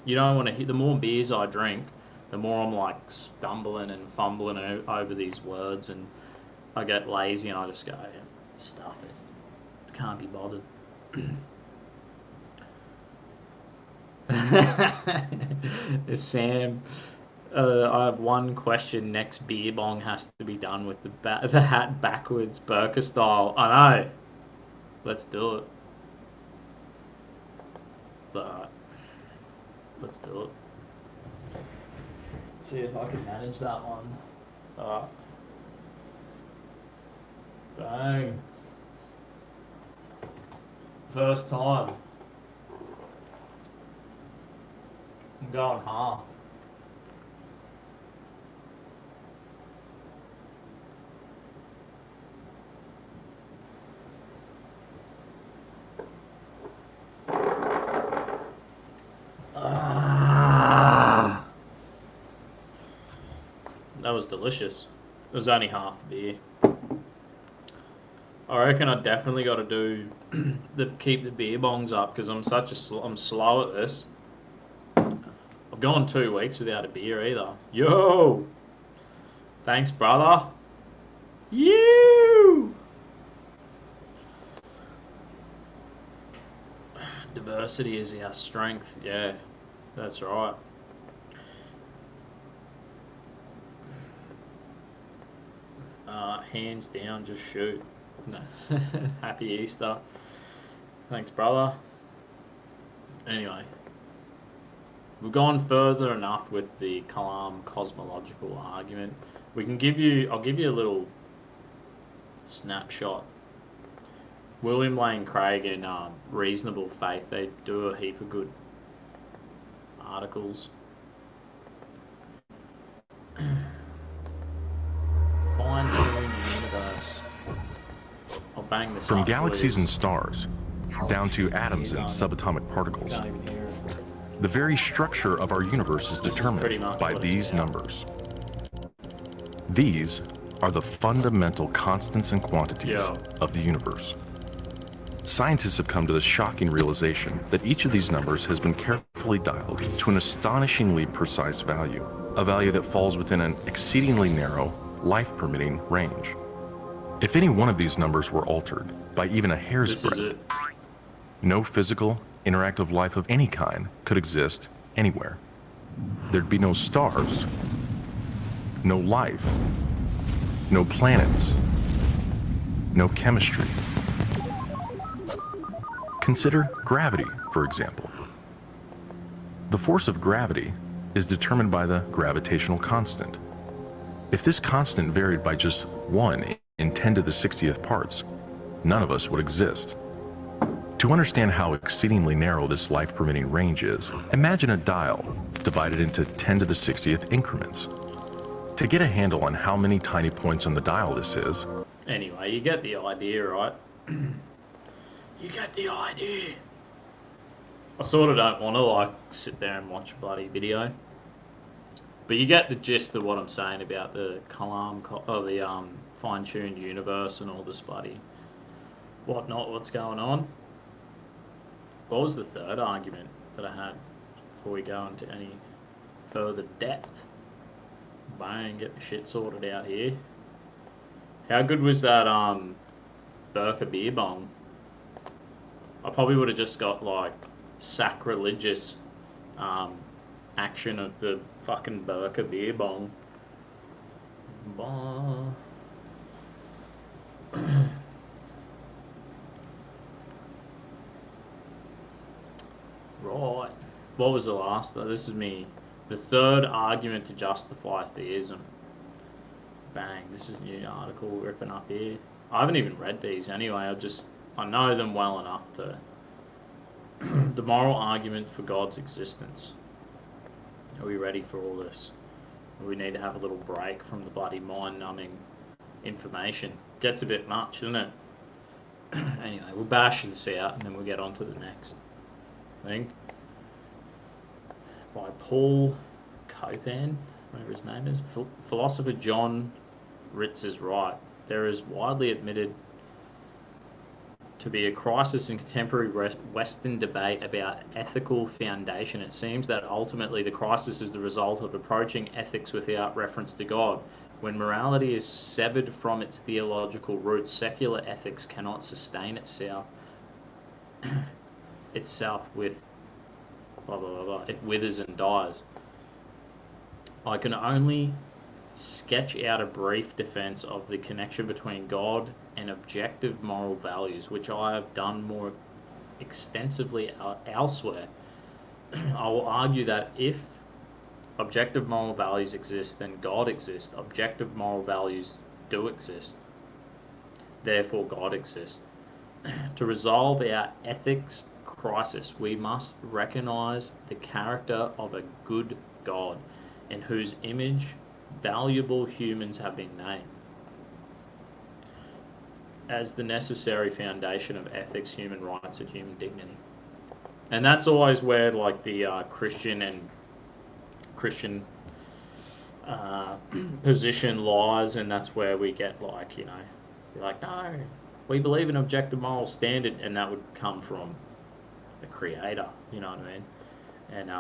You don't want to hear. The more beers I drink, the more I'm like stumbling and fumbling over these words, and I get lazy and I just go, yeah, stuff it. Can't be bothered. Sam I have one question. Next beer bong has to be done with the hat backwards, burqa style. I know. Let's do it. Alright, let's do it. See if I can manage that one. Alright. Bang. First time. I'm going half. That was delicious. It was only half a beer. I reckon I definitely got to do keep the beer bongs up because I'm I'm slow at this. I've gone 2 weeks without a beer either. Yo, thanks, brother. You. Diversity is our strength. Yeah, that's right. Hands down, just shoot. No. Happy Easter. Thanks, brother. Anyway, we've gone further enough with the Kalam cosmological argument. I'll give you a little snapshot. William Lane Craig and Reasonable Faith, they do a heap of good articles. Fine-tuned universe. I'll bang this From up, galaxies please. and stars, down to atoms and subatomic particles, the very structure of our universe is determined by these numbers. These are the fundamental constants and quantities of the universe. Scientists have come to the shocking realization that each of these numbers has been carefully dialed to an astonishingly precise value, a value that falls within an exceedingly narrow, life-permitting range. If any one of these numbers were altered by even a hair's breadth, no physical, interactive life of any kind could exist anywhere. There'd be no stars, no life, no planets, no chemistry. Consider gravity, for example. The force of gravity is determined by the gravitational constant. If this constant varied by just 1 in 10 to the 60th parts, none of us would exist. To understand how exceedingly narrow this life-permitting range is, imagine a dial divided into 10 to the 60th increments. To get a handle on how many tiny points on the dial this is... Anyway, you get the idea, right? You get the idea. I sort of don't want to like sit there and watch a bloody video, but you get the gist of what I'm saying about the Kalam, or the fine-tuned universe and all this bloody whatnot. What's going on? What was the third argument that I had before we go into any further depth? Bang, get the shit sorted out here. How good was that burqa beer bong? I probably would have just got like sacrilegious action of the fucking burqa beer bong. Right. What was the last? This is me. The third argument to justify theism. Bang. This is a new article ripping up here. I haven't even read these anyway. I know them well enough to... The moral argument for God's existence. Are we ready for all this? We need to have a little break from the bloody mind-numbing information. Gets a bit much, doesn't it? Anyway, we'll bash this out and then we'll get on to the next thing. By Paul Copan, whatever his name is. Philosopher John Ritz is right. There is widely admitted to be a crisis in contemporary Western debate about ethical foundation. It seems that ultimately the crisis is the result of approaching ethics without reference to God. When morality is severed from its theological roots, secular ethics cannot sustain itself with blah, blah, blah, blah. It withers and dies. I can only sketch out a brief defense of the connection between God and objective moral values, which I have done more extensively elsewhere. I will argue that if objective moral values exist, then God exists. Objective moral values do exist. Therefore, God exists. To resolve our ethics crisis, we must recognize the character of a good God, in whose image valuable humans have been made, as the necessary foundation of ethics, human rights, and human dignity. And that's always where, like, the Christian position lies, and that's where we get, like, you know, you're like, no, we believe in objective moral standard, and that would come from the creator, you know what I mean? And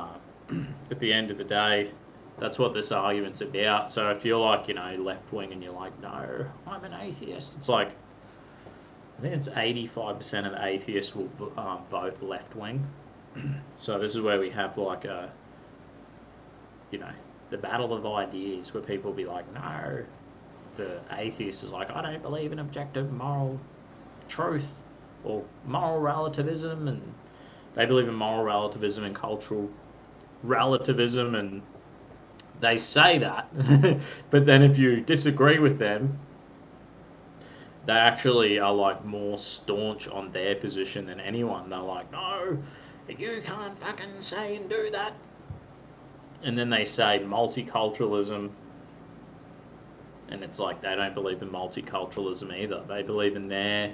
at the end of the day, that's what this argument's about. So if you're like, you know, left wing and you're like, no, I'm an atheist, it's like, I think it's 85% of atheists will vote left wing. So this is where we have like a, you know, the battle of ideas where people will be like, no, the atheist is like, I don't believe in objective moral truth or moral relativism, and they believe in moral relativism and cultural relativism, and they say that. But then if you disagree with them, they actually are like more staunch on their position than anyone. They're like, no, you can't fucking say and do that. And then they say multiculturalism, and it's like they don't believe in multiculturalism either. They believe in their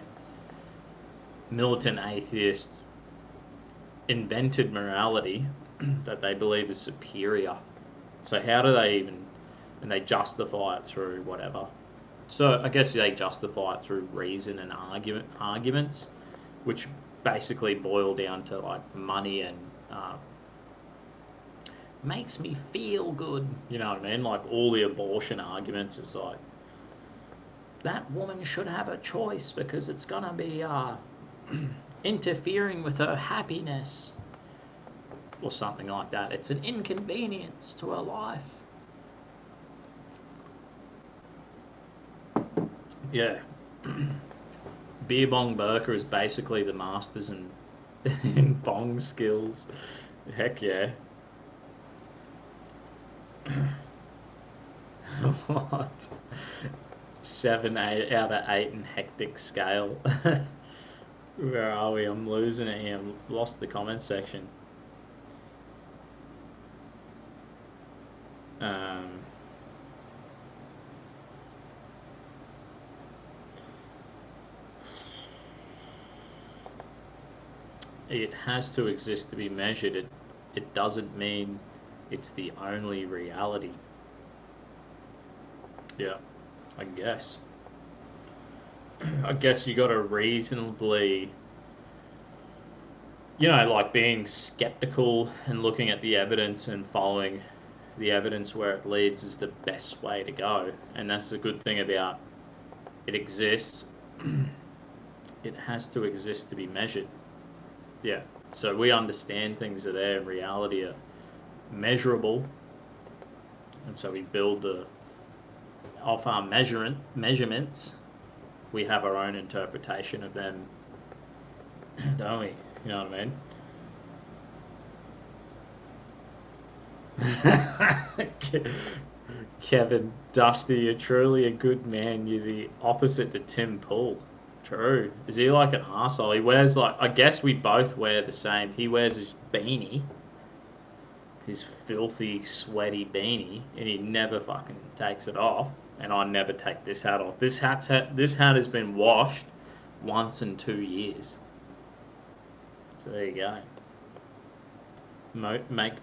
militant atheist invented morality that they believe is superior. So how do they even, and they justify it through whatever. So I guess they justify it through reason and arguments, which basically boil down to like money and makes me feel good. You know what I mean? Like all the abortion arguments is like, that woman should have a choice because it's gonna be interfering with her happiness or something like that. It's an inconvenience to her life. Yeah. Beer Bong Burker is basically the masters in bong skills. Heck yeah. What? 7 out of 8 in hectic scale. Where are we? I'm losing it here. I've lost the comment section. It has to exist to be measured. It doesn't mean it's the only reality. Yeah, I guess. I guess you got to reasonably, you know, like being skeptical and looking at the evidence and following the evidence where it leads is the best way to go. And that's the good thing about it exists. It has to exist to be measured. Yeah, so we understand things are there in reality are measurable, and so we build off our measurements. We have our own interpretation of them, don't we? You know what I mean? Kevin, Dusty, you're truly a good man. You're the opposite to Tim Pool. True. Is he like an arsehole? He wears like, I guess we both wear the same. He wears his beanie, his filthy, sweaty beanie, and he never fucking takes it off. And I never take this hat off. This hat has been washed once in 2 years. So there you go. Make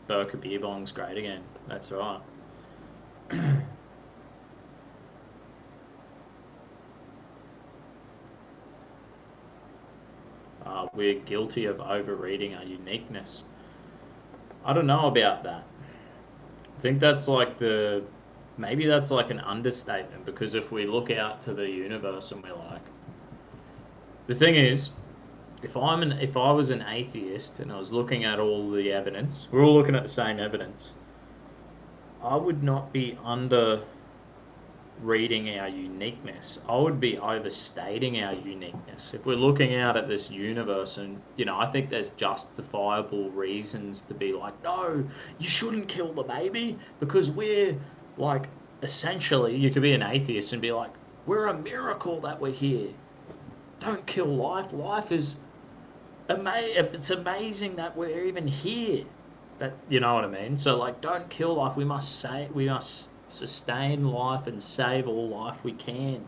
Burka beer bongs great again. That's right. We're guilty of overreading our uniqueness. I don't know about that. I think that's like maybe that's like an understatement, because if we look out to the universe and we're like, the thing is, if I was an atheist and I was looking at all the evidence, we're all looking at the same evidence. I would not be under reading our uniqueness. I would be overstating our uniqueness. If we're looking out at this universe and, I think there's justifiable reasons to be like, no, you shouldn't kill the baby because we're like, essentially, you could be an atheist and be like, we're a miracle that we're here. Don't kill life. Life is it's amazing that we're even here. That, you know what I mean? So like, don't kill life. We must sustain life and save all life we can.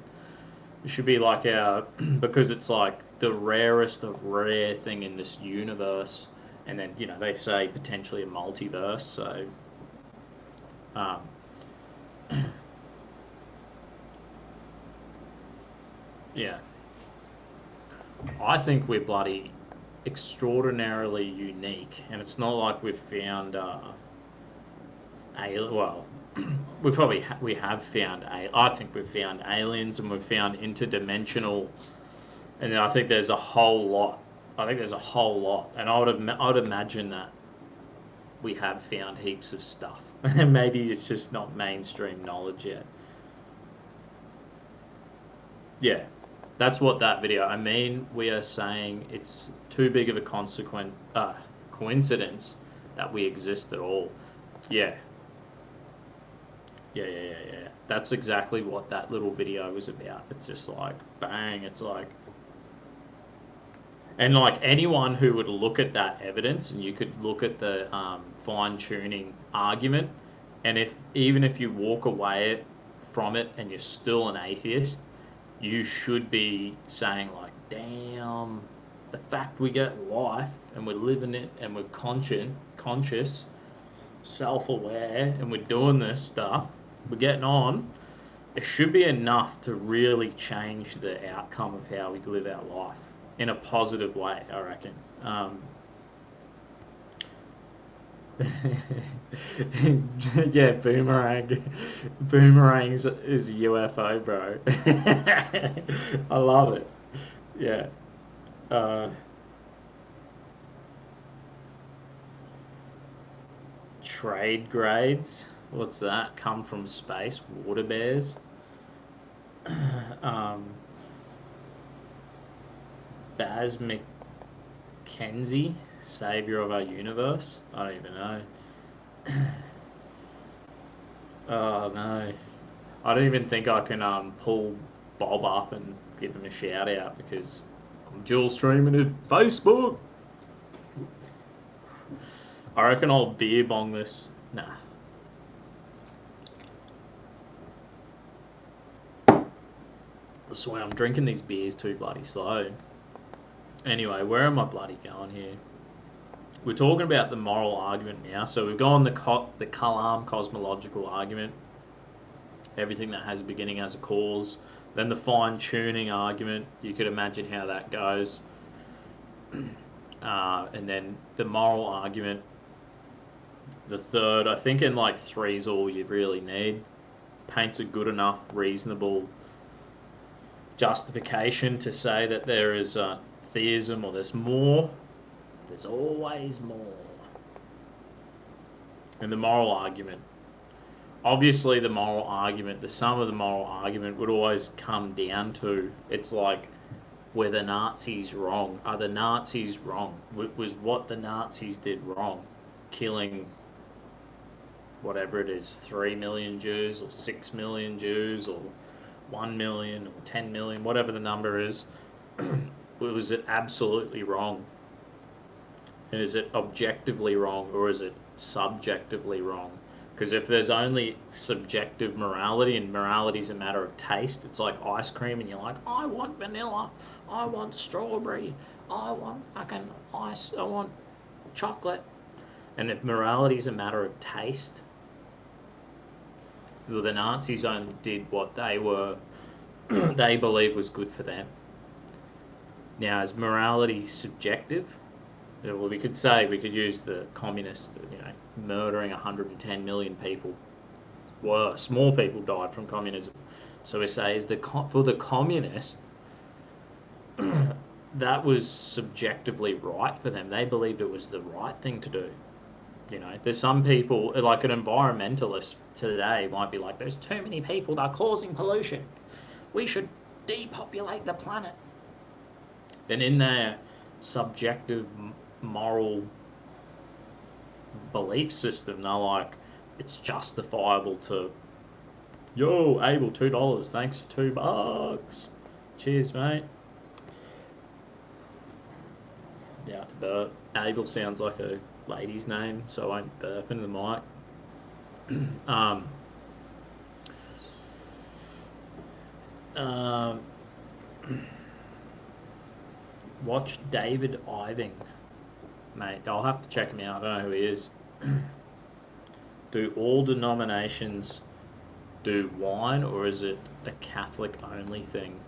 It should be like our because it's like the rarest of rare thing in this universe, and then they say potentially a multiverse. So, um, yeah, I think we're bloody extraordinarily unique, and it's not like we've found well, we have found I think we've found aliens, and we've found interdimensional, and I think there's a whole lot. And I would imagine that we have found heaps of stuff, and maybe it's just not mainstream knowledge yet. Yeah, that's what that video. I mean, we are saying it's too big of a coincidence that we exist at all. Yeah. Yeah. That's exactly what that little video was about. It's just like, bang, it's like... And like anyone who would look at that evidence, and you could look at the fine-tuning argument, and even if you walk away from it and you're still an atheist, you should be saying like, damn, the fact we get life and we're living it and we're conscious, self-aware, and we're doing this stuff, we're getting on, it should be enough to really change the outcome of how we live our life in a positive way, I reckon. Yeah, boomerang is a UFO, bro. I love it. Yeah. Trade grades, what's that? Come from space, water bears. Baz McKenzie, savior of our universe. I don't even know. Oh no, I don't even think I can pull Bob up and give him a shout out because I'm dual streaming at Facebook. I reckon I'll beer bong this. Nah. I swear I'm drinking these beers too bloody slow. Anyway, where am I bloody going here? We're talking about the moral argument now. So we've gone the Kalam cosmological argument. Everything that has a beginning has a cause. Then the fine-tuning argument. You could imagine how that goes. And then the moral argument. The third, I think in like 3 is all you really need. Paints a good enough, reasonable justification to say that there is theism, or there's more. There's always more. And the moral argument. Obviously the moral argument, the sum of the moral argument would always come down to, it's like, were the Nazis wrong? Are the Nazis wrong? Was what the Nazis did wrong? Killing, whatever it is, 3 million Jews, or 6 million Jews, or 1 million, or 10 million, whatever the number is. Was it absolutely wrong? And is it objectively wrong, or is it subjectively wrong? Because if there's only subjective morality, and morality is a matter of taste, it's like ice cream, and you're like, I want vanilla, I want strawberry, I want fucking ice, I want chocolate. And if morality is a matter of taste, well, the Nazis only did what they believed was good for them. Now, is morality subjective? Well, we could use the communists, murdering 110 million people. Worse, more people died from communism. So we say, for the communist, that was subjectively right for them. They believed it was the right thing to do. You know, there's some people, like an environmentalist today might be like, there's too many people that are causing pollution. We should depopulate the planet. And in their subjective moral belief system, they're like, it's justifiable to, yo, Abel, $2, thanks for $2. Cheers, mate. Yeah, to burp. Abel sounds like a lady's name, so I won't burp into the mic. Watch David Iving, mate. I'll have to check him out. I don't know who he is. Do all denominations do wine, or is it a Catholic only thing?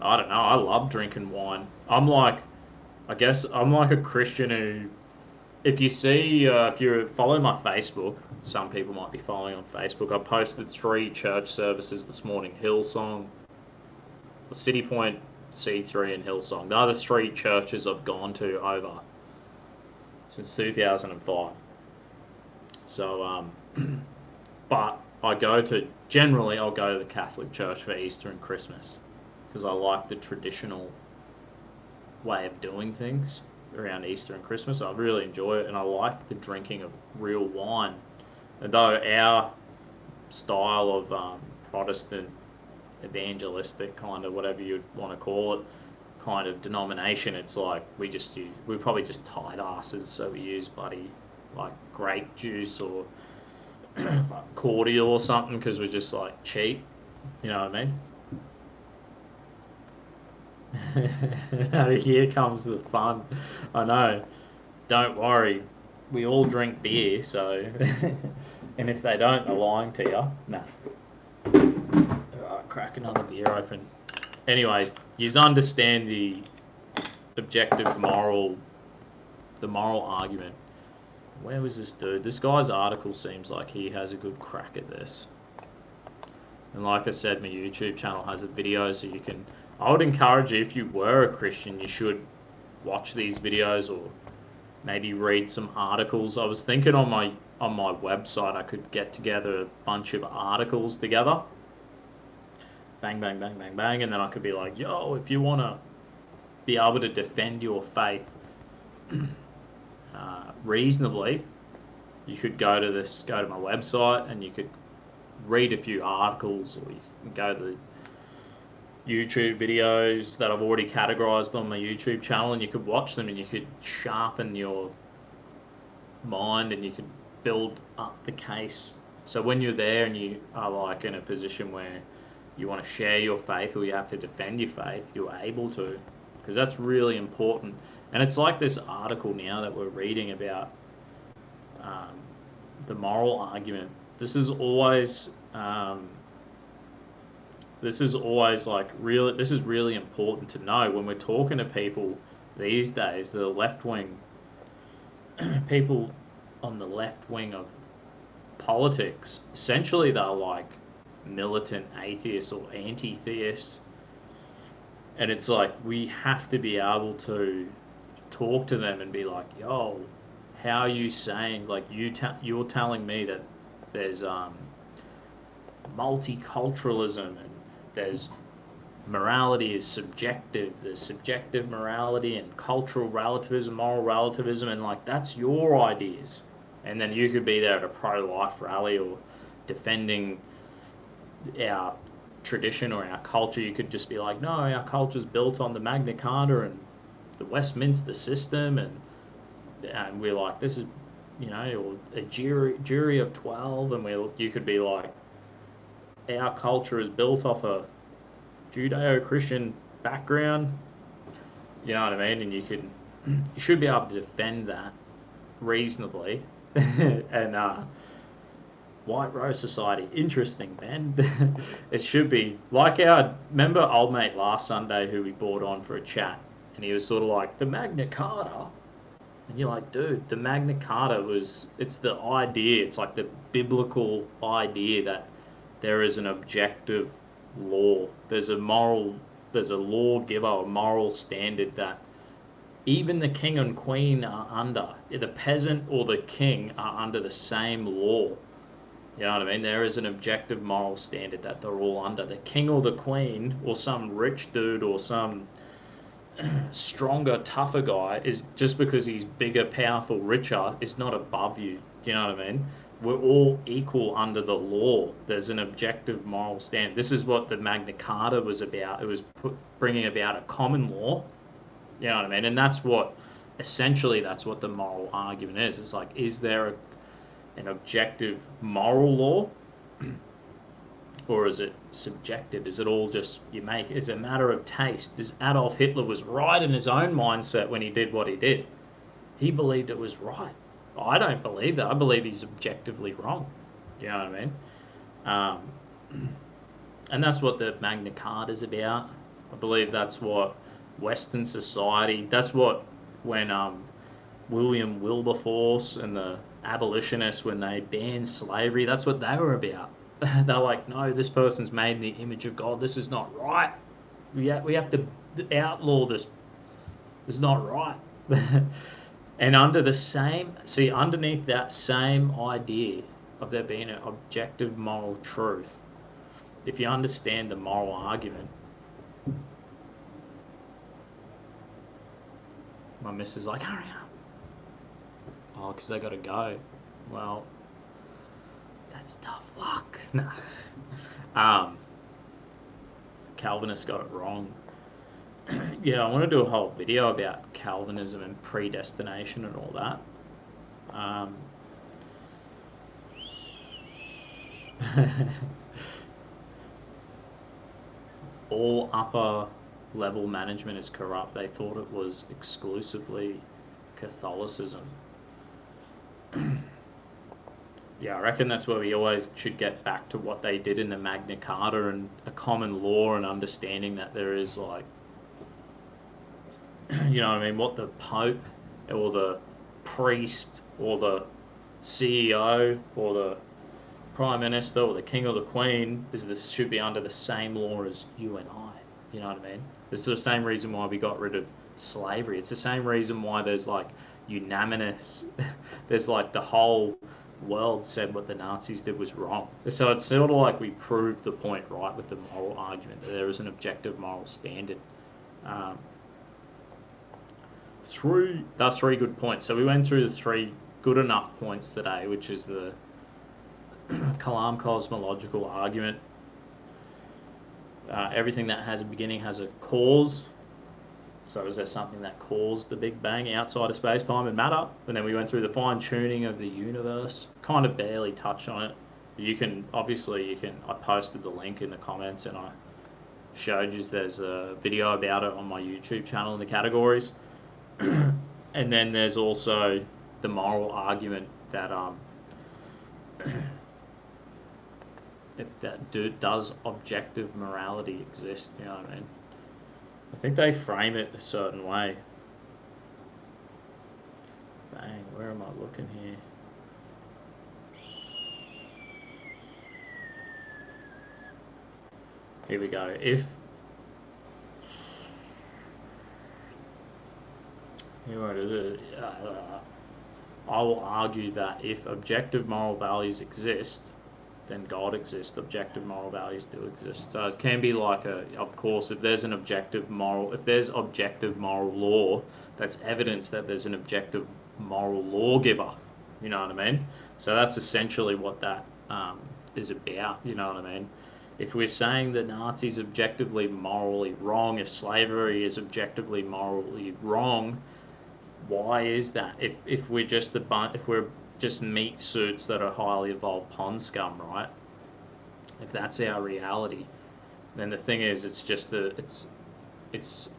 I don't know. I love drinking wine. I guess I'm like a Christian who, if you see, if you follow my Facebook, some people might be following on Facebook. I posted 3 church services this morning: Hillsong, City Point, C3, and Hillsong. The other 3 churches I've gone to over since 2005. So, but I'll go to the Catholic Church for Easter and Christmas because I like the traditional way of doing things around Easter and Christmas. I really enjoy it, and I like the drinking of real wine. And though our style of Protestant evangelistic kind of whatever you'd want to call it kind of denomination, it's like we're probably just tight asses, so we use bloody like grape juice or cordial or something because we're just like cheap, you know what I mean? Here comes the fun. I know, don't worry, we all drink beer, so and if they don't, they're lying to you. Nah. Crack another beer open. Anyway, you understand the objective moral argument. Where was this dude? This guy's article seems like he has a good crack at this. And like I said, my YouTube channel has a video, so you can. I would encourage you, if you were a Christian, you should watch these videos or maybe read some articles. I was thinking on my website I could get together a bunch of articles together. Bang, bang, bang, bang, bang, and then I could be like, yo, if you want to be able to defend your faith reasonably, you could go to my website and you could read a few articles, or you can go to the YouTube videos that I've already categorized on my YouTube channel, and you could watch them and you could sharpen your mind and you could build up the case. So when you're there and you are like in a position where you want to share your faith or you have to defend your faith, you're able to, because that's really important. And it's like this article now that we're reading about the moral argument. This is always really important to know when we're talking to people these days. The left wing people on the left wing of politics, essentially they're like militant atheists or anti-theists, and it's like we have to be able to talk to them and be like, yo, how are you saying, like, you're telling me that there's multiculturalism and there's morality is subjective, there's subjective morality and cultural relativism, moral relativism, and like that's your ideas. And then you could be there at a pro-life rally or defending our tradition or our culture. You could just be like, no, our culture's built on the Magna Carta and the Westminster system, and we're like, this is, you know, or a jury of 12, and you could be like, our culture is built off a Judeo-Christian background, you know what I mean? And you should be able to defend that reasonably. And White Rose Society, interesting, man. It should be like remember old mate last Sunday who we brought on for a chat, and he was sort of like, the Magna Carta, and you're like, dude, the Magna Carta it's the idea, it's like the biblical idea that there is an objective law, there's a lawgiver, a moral standard that even the king and queen are under, the peasant or the king are under the same law. You know what I mean? There is an objective moral standard that they're all under. The king or the queen or some rich dude or some stronger, tougher guy is just because he's bigger, powerful, richer is not above you. Do you know what I mean? We're all equal under the law. There's an objective moral standard. This is what the Magna Carta was about. It was bringing about a common law. You know what I mean? And that's what, essentially, that's what the moral argument is. It's like, is there an objective moral law? Or is it subjective? Is it all just you make? Is it a matter of taste? Is Adolf Hitler was right in his own mindset when he did what he did? He believed it was right. I don't believe that. I believe he's objectively wrong. You know what I mean? And that's what the Magna Carta is about. I believe that's what Western society. That's what when William Wilberforce and the abolitionists, when they banned slavery, that's what they were about. They're like, no, this person's made in the image of God. This is not right. We have to outlaw this. This is not right. And under the same, see, underneath that same idea of there being an objective moral truth, if you understand the moral argument, my missus is like, hurry up. Oh, because I got to go. Well, that's tough luck. No. Calvinists got it wrong. Yeah, I want to do a whole video about Calvinism and predestination and all that. All upper level management is corrupt. They thought it was exclusively Catholicism. Yeah, I reckon that's where we always should get back to what they did in the Magna Carta and a common law and understanding that there is like, you know what I mean, what the Pope or the priest or the CEO or the Prime Minister or the King or the Queen should be under the same law as you and I. You know what I mean? It's the same reason why we got rid of slavery. It's the same reason why there's like unanimous, there's like the whole world said what the Nazis did was wrong. So it's sort of like we proved the point right with the moral argument that there is an objective moral standard. That's three good points. So we went through the three good enough points today, which is the Kalam cosmological argument. Everything that has a beginning has a cause. So is there something that caused the Big Bang outside of space, time, and matter? And then we went through the fine-tuning of the universe. Kind of barely touched on it. I posted the link in the comments and I showed you there's a video about it on my YouTube channel in the categories. And then there's also the moral argument that does objective morality exist? You know what I mean? I think they frame it a certain way. Bang, where am I looking here? Here we go. What is it? I will argue that if objective moral values exist, then God exists. Objective moral values do exist. So it can be like of course, if there's objective moral law, that's evidence that there's an objective moral lawgiver. You know what I mean? So that's essentially what that is about. You know what I mean? If we're saying that Nazis objectively morally wrong, if slavery is objectively morally wrong, why is that? If we're just meat suits that are highly evolved pond scum, right? If that's our reality, then the thing is, it's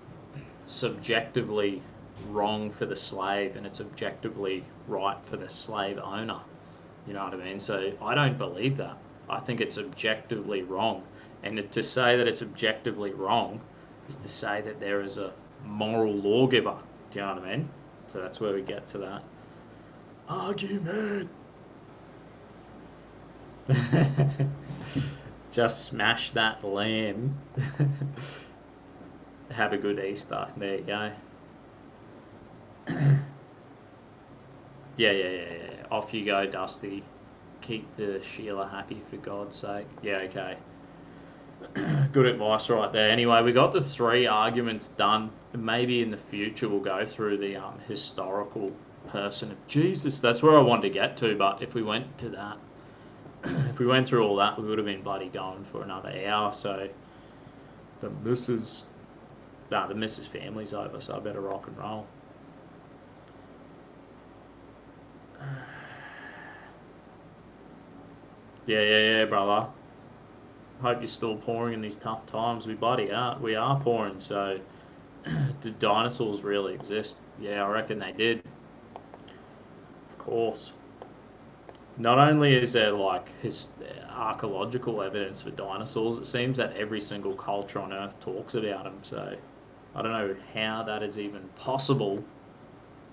subjectively wrong for the slave and it's objectively right for the slave owner. You know what I mean? So I don't believe that. I think it's objectively wrong. And to say that it's objectively wrong is to say that there is a moral lawgiver. Do you know what I mean? So that's where we get to that argument. Just smash that lamb. Have a good Easter. There you go. Yeah. Off you go, Dusty. Keep the Sheila happy for God's sake. Yeah, okay. Good advice right there. Anyway, we got the 3 arguments done. Maybe in the future we'll go through the historical person of Jesus. That's where I wanted to get to, but if we went to that, if we went through all that, we would have been bloody going for another hour. So the missus family's over, so I better rock and roll. Yeah, brother. Hope you're still pouring in these tough times. We are pouring. So, did dinosaurs really exist? Yeah, I reckon they did. Of course. Not only is there like archaeological evidence for dinosaurs, it seems that every single culture on Earth talks about them. So, I don't know how that is even possible,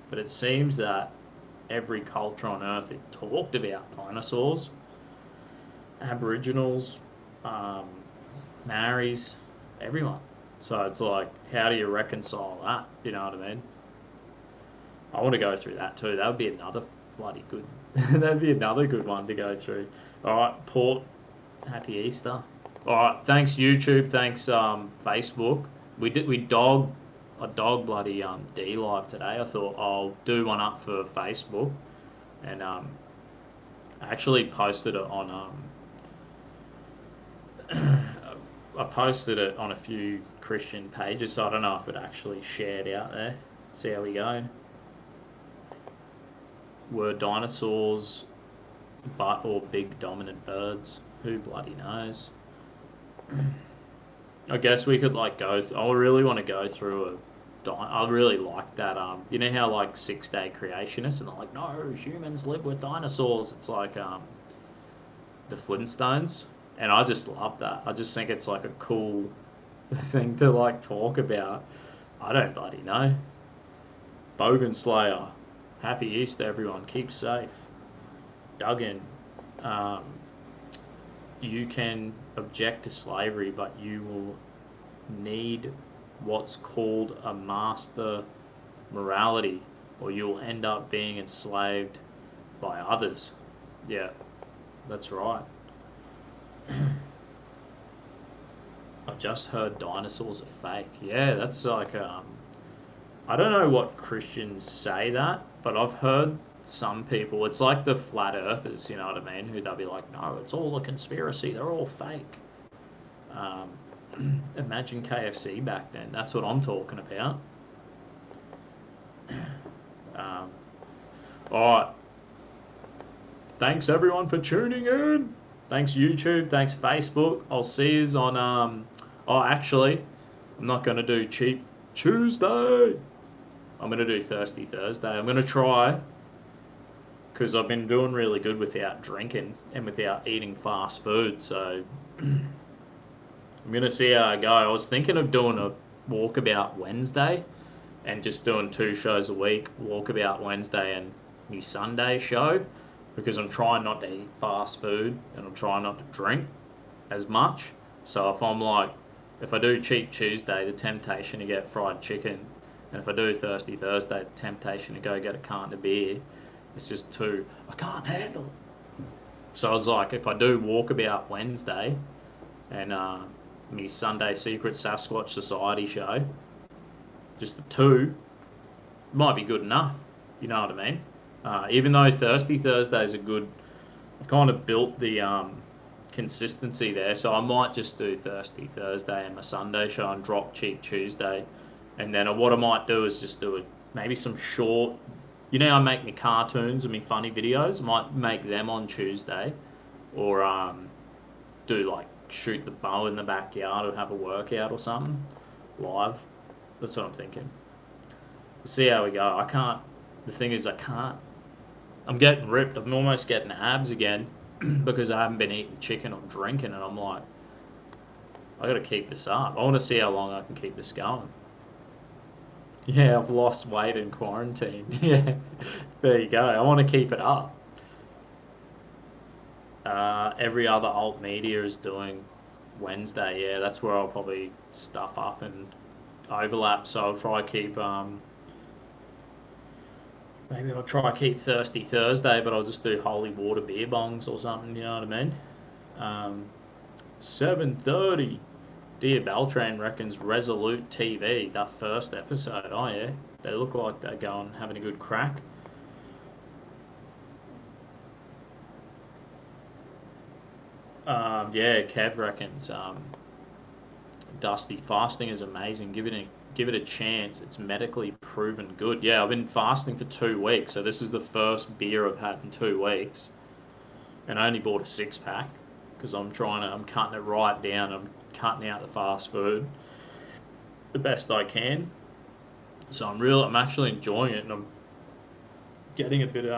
but it seems that every culture on Earth talked about dinosaurs. Aboriginals, Maoris, everyone. So it's like, how do you reconcile that? You know what I mean? I want to go through that too. That would be another bloody good. That'd be another good one to go through. All right, Port. Happy Easter. All right, thanks YouTube. Thanks Facebook. I dog bloody D Live today. I thought I'll do one up for Facebook, and I actually posted it on I posted it on a few Christian pages, so I don't know if it actually shared out there. See how we go. Were dinosaurs or big dominant birds? Who bloody knows? I guess we could like go. I really want to go through I really like that. You know how like 6-day creationists and they're like, no, humans live with dinosaurs. It's like the Flintstones. And I just love that. I just think it's like a cool thing to like talk about. I don't bloody know. Bogan Slayer. Happy Easter, everyone. Keep safe. Duggan. You can object to slavery, but you will need what's called a master morality, or you'll end up being enslaved by others. Yeah, that's right. I've just heard dinosaurs are fake. Yeah, that's like I don't know what Christians say that, but I've heard some people. It's like the flat earthers, you know what I mean? Who they'll be like, no, it's all a conspiracy. They're all fake. Imagine KFC back then. That's what I'm talking about. All right. Thanks everyone for tuning in. Thanks YouTube. Thanks Facebook. I'll see you on Oh, actually, I'm not gonna do Cheap Tuesday. I'm gonna do Thirsty Thursday. I'm gonna try, because I've been doing really good without drinking and without eating fast food. So I'm gonna see how I go. I was thinking of doing a walkabout Wednesday and just doing 2 shows a week, walkabout Wednesday and me Sunday show, because I'm trying not to eat fast food and I'm trying not to drink as much. So if I do Cheap Tuesday, the temptation to get fried chicken, and if I do Thirsty Thursday, the temptation to go get a carton of beer, it's just too, I can't handle it. So I was like, if I do Walkabout Wednesday and me Sunday Secret Sasquatch Society show, just the 2, might be good enough. You know what I mean? Even though Thirsty Thursdays are good, I've kind of built the consistency there, so I might just do Thirsty Thursday and my Sunday show and drop Cheap Tuesday, and then what I might do is just do maybe some short, you know, I make me cartoons and me funny videos. I might make them on Tuesday, or do like shoot the bow in the backyard or have a workout or something live. That's what I'm thinking. We'll see how we go. The thing is, I'm getting ripped. I'm almost getting abs again because I haven't been eating chicken or drinking, and I'm like, I gotta keep this up. I want to see how long I can keep this going. Yeah, I've lost weight in quarantine. Yeah, there you go. I want to keep it up. Every other alt media is doing Wednesday. Yeah, that's where I'll probably stuff up and overlap. So I'll try to keep Maybe I'll try keep Thirsty Thursday, but I'll just do holy water beer bongs or something, you know what I mean? 7:30. Dear Beltran reckons Resolute TV, that first episode. Oh yeah, they look like they're going having a good crack. Yeah, Kev reckons Dusty fasting is amazing. Give it a chance. It's medically proven good. Yeah, I've been fasting for 2 weeks, so this is the first beer I've had in 2 weeks, and I only bought a 6-pack because I'm cutting it right down. I'm cutting out the fast food the best I can. So I'm actually enjoying it, and I'm getting a bit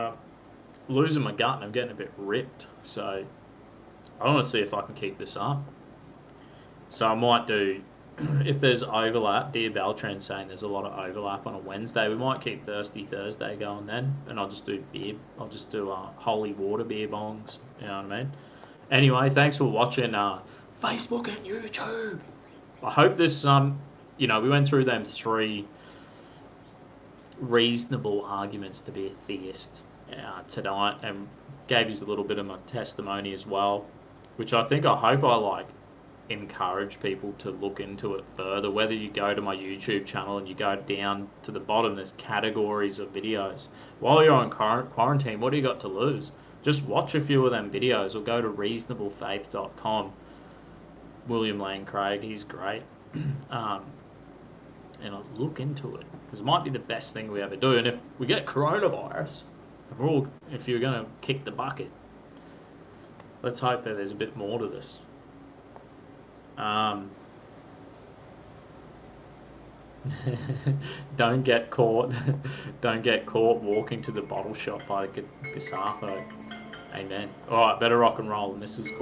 losing my gut, and I'm getting a bit ripped. So I want to see if I can keep this up. So I might do, if there's overlap, Dear Beltran saying there's a lot of overlap on a Wednesday, we might keep Thirsty Thursday going then, and I'll just do holy water beer bongs, you know what I mean? Anyway, thanks for watching Facebook and YouTube. I hope this, we went through them 3 reasonable arguments to be a theist tonight, and gave you a little bit of my testimony as well, which I hope I encourage people to look into it further. Whether you go to my YouTube channel and you go down to the bottom, there's categories of videos. While you're on quarantine, what do you got to lose? Just watch a few of them videos, or go to reasonablefaith.com. William Lane Craig, he's great. And I'll look into it, because it might be the best thing we ever do. And if we get coronavirus, if you're going to kick the bucket, let's hope that there's a bit more to this. Don't get caught walking to the bottle shop by Gestapo. Amen. Alright, better rock and roll, and this is cool.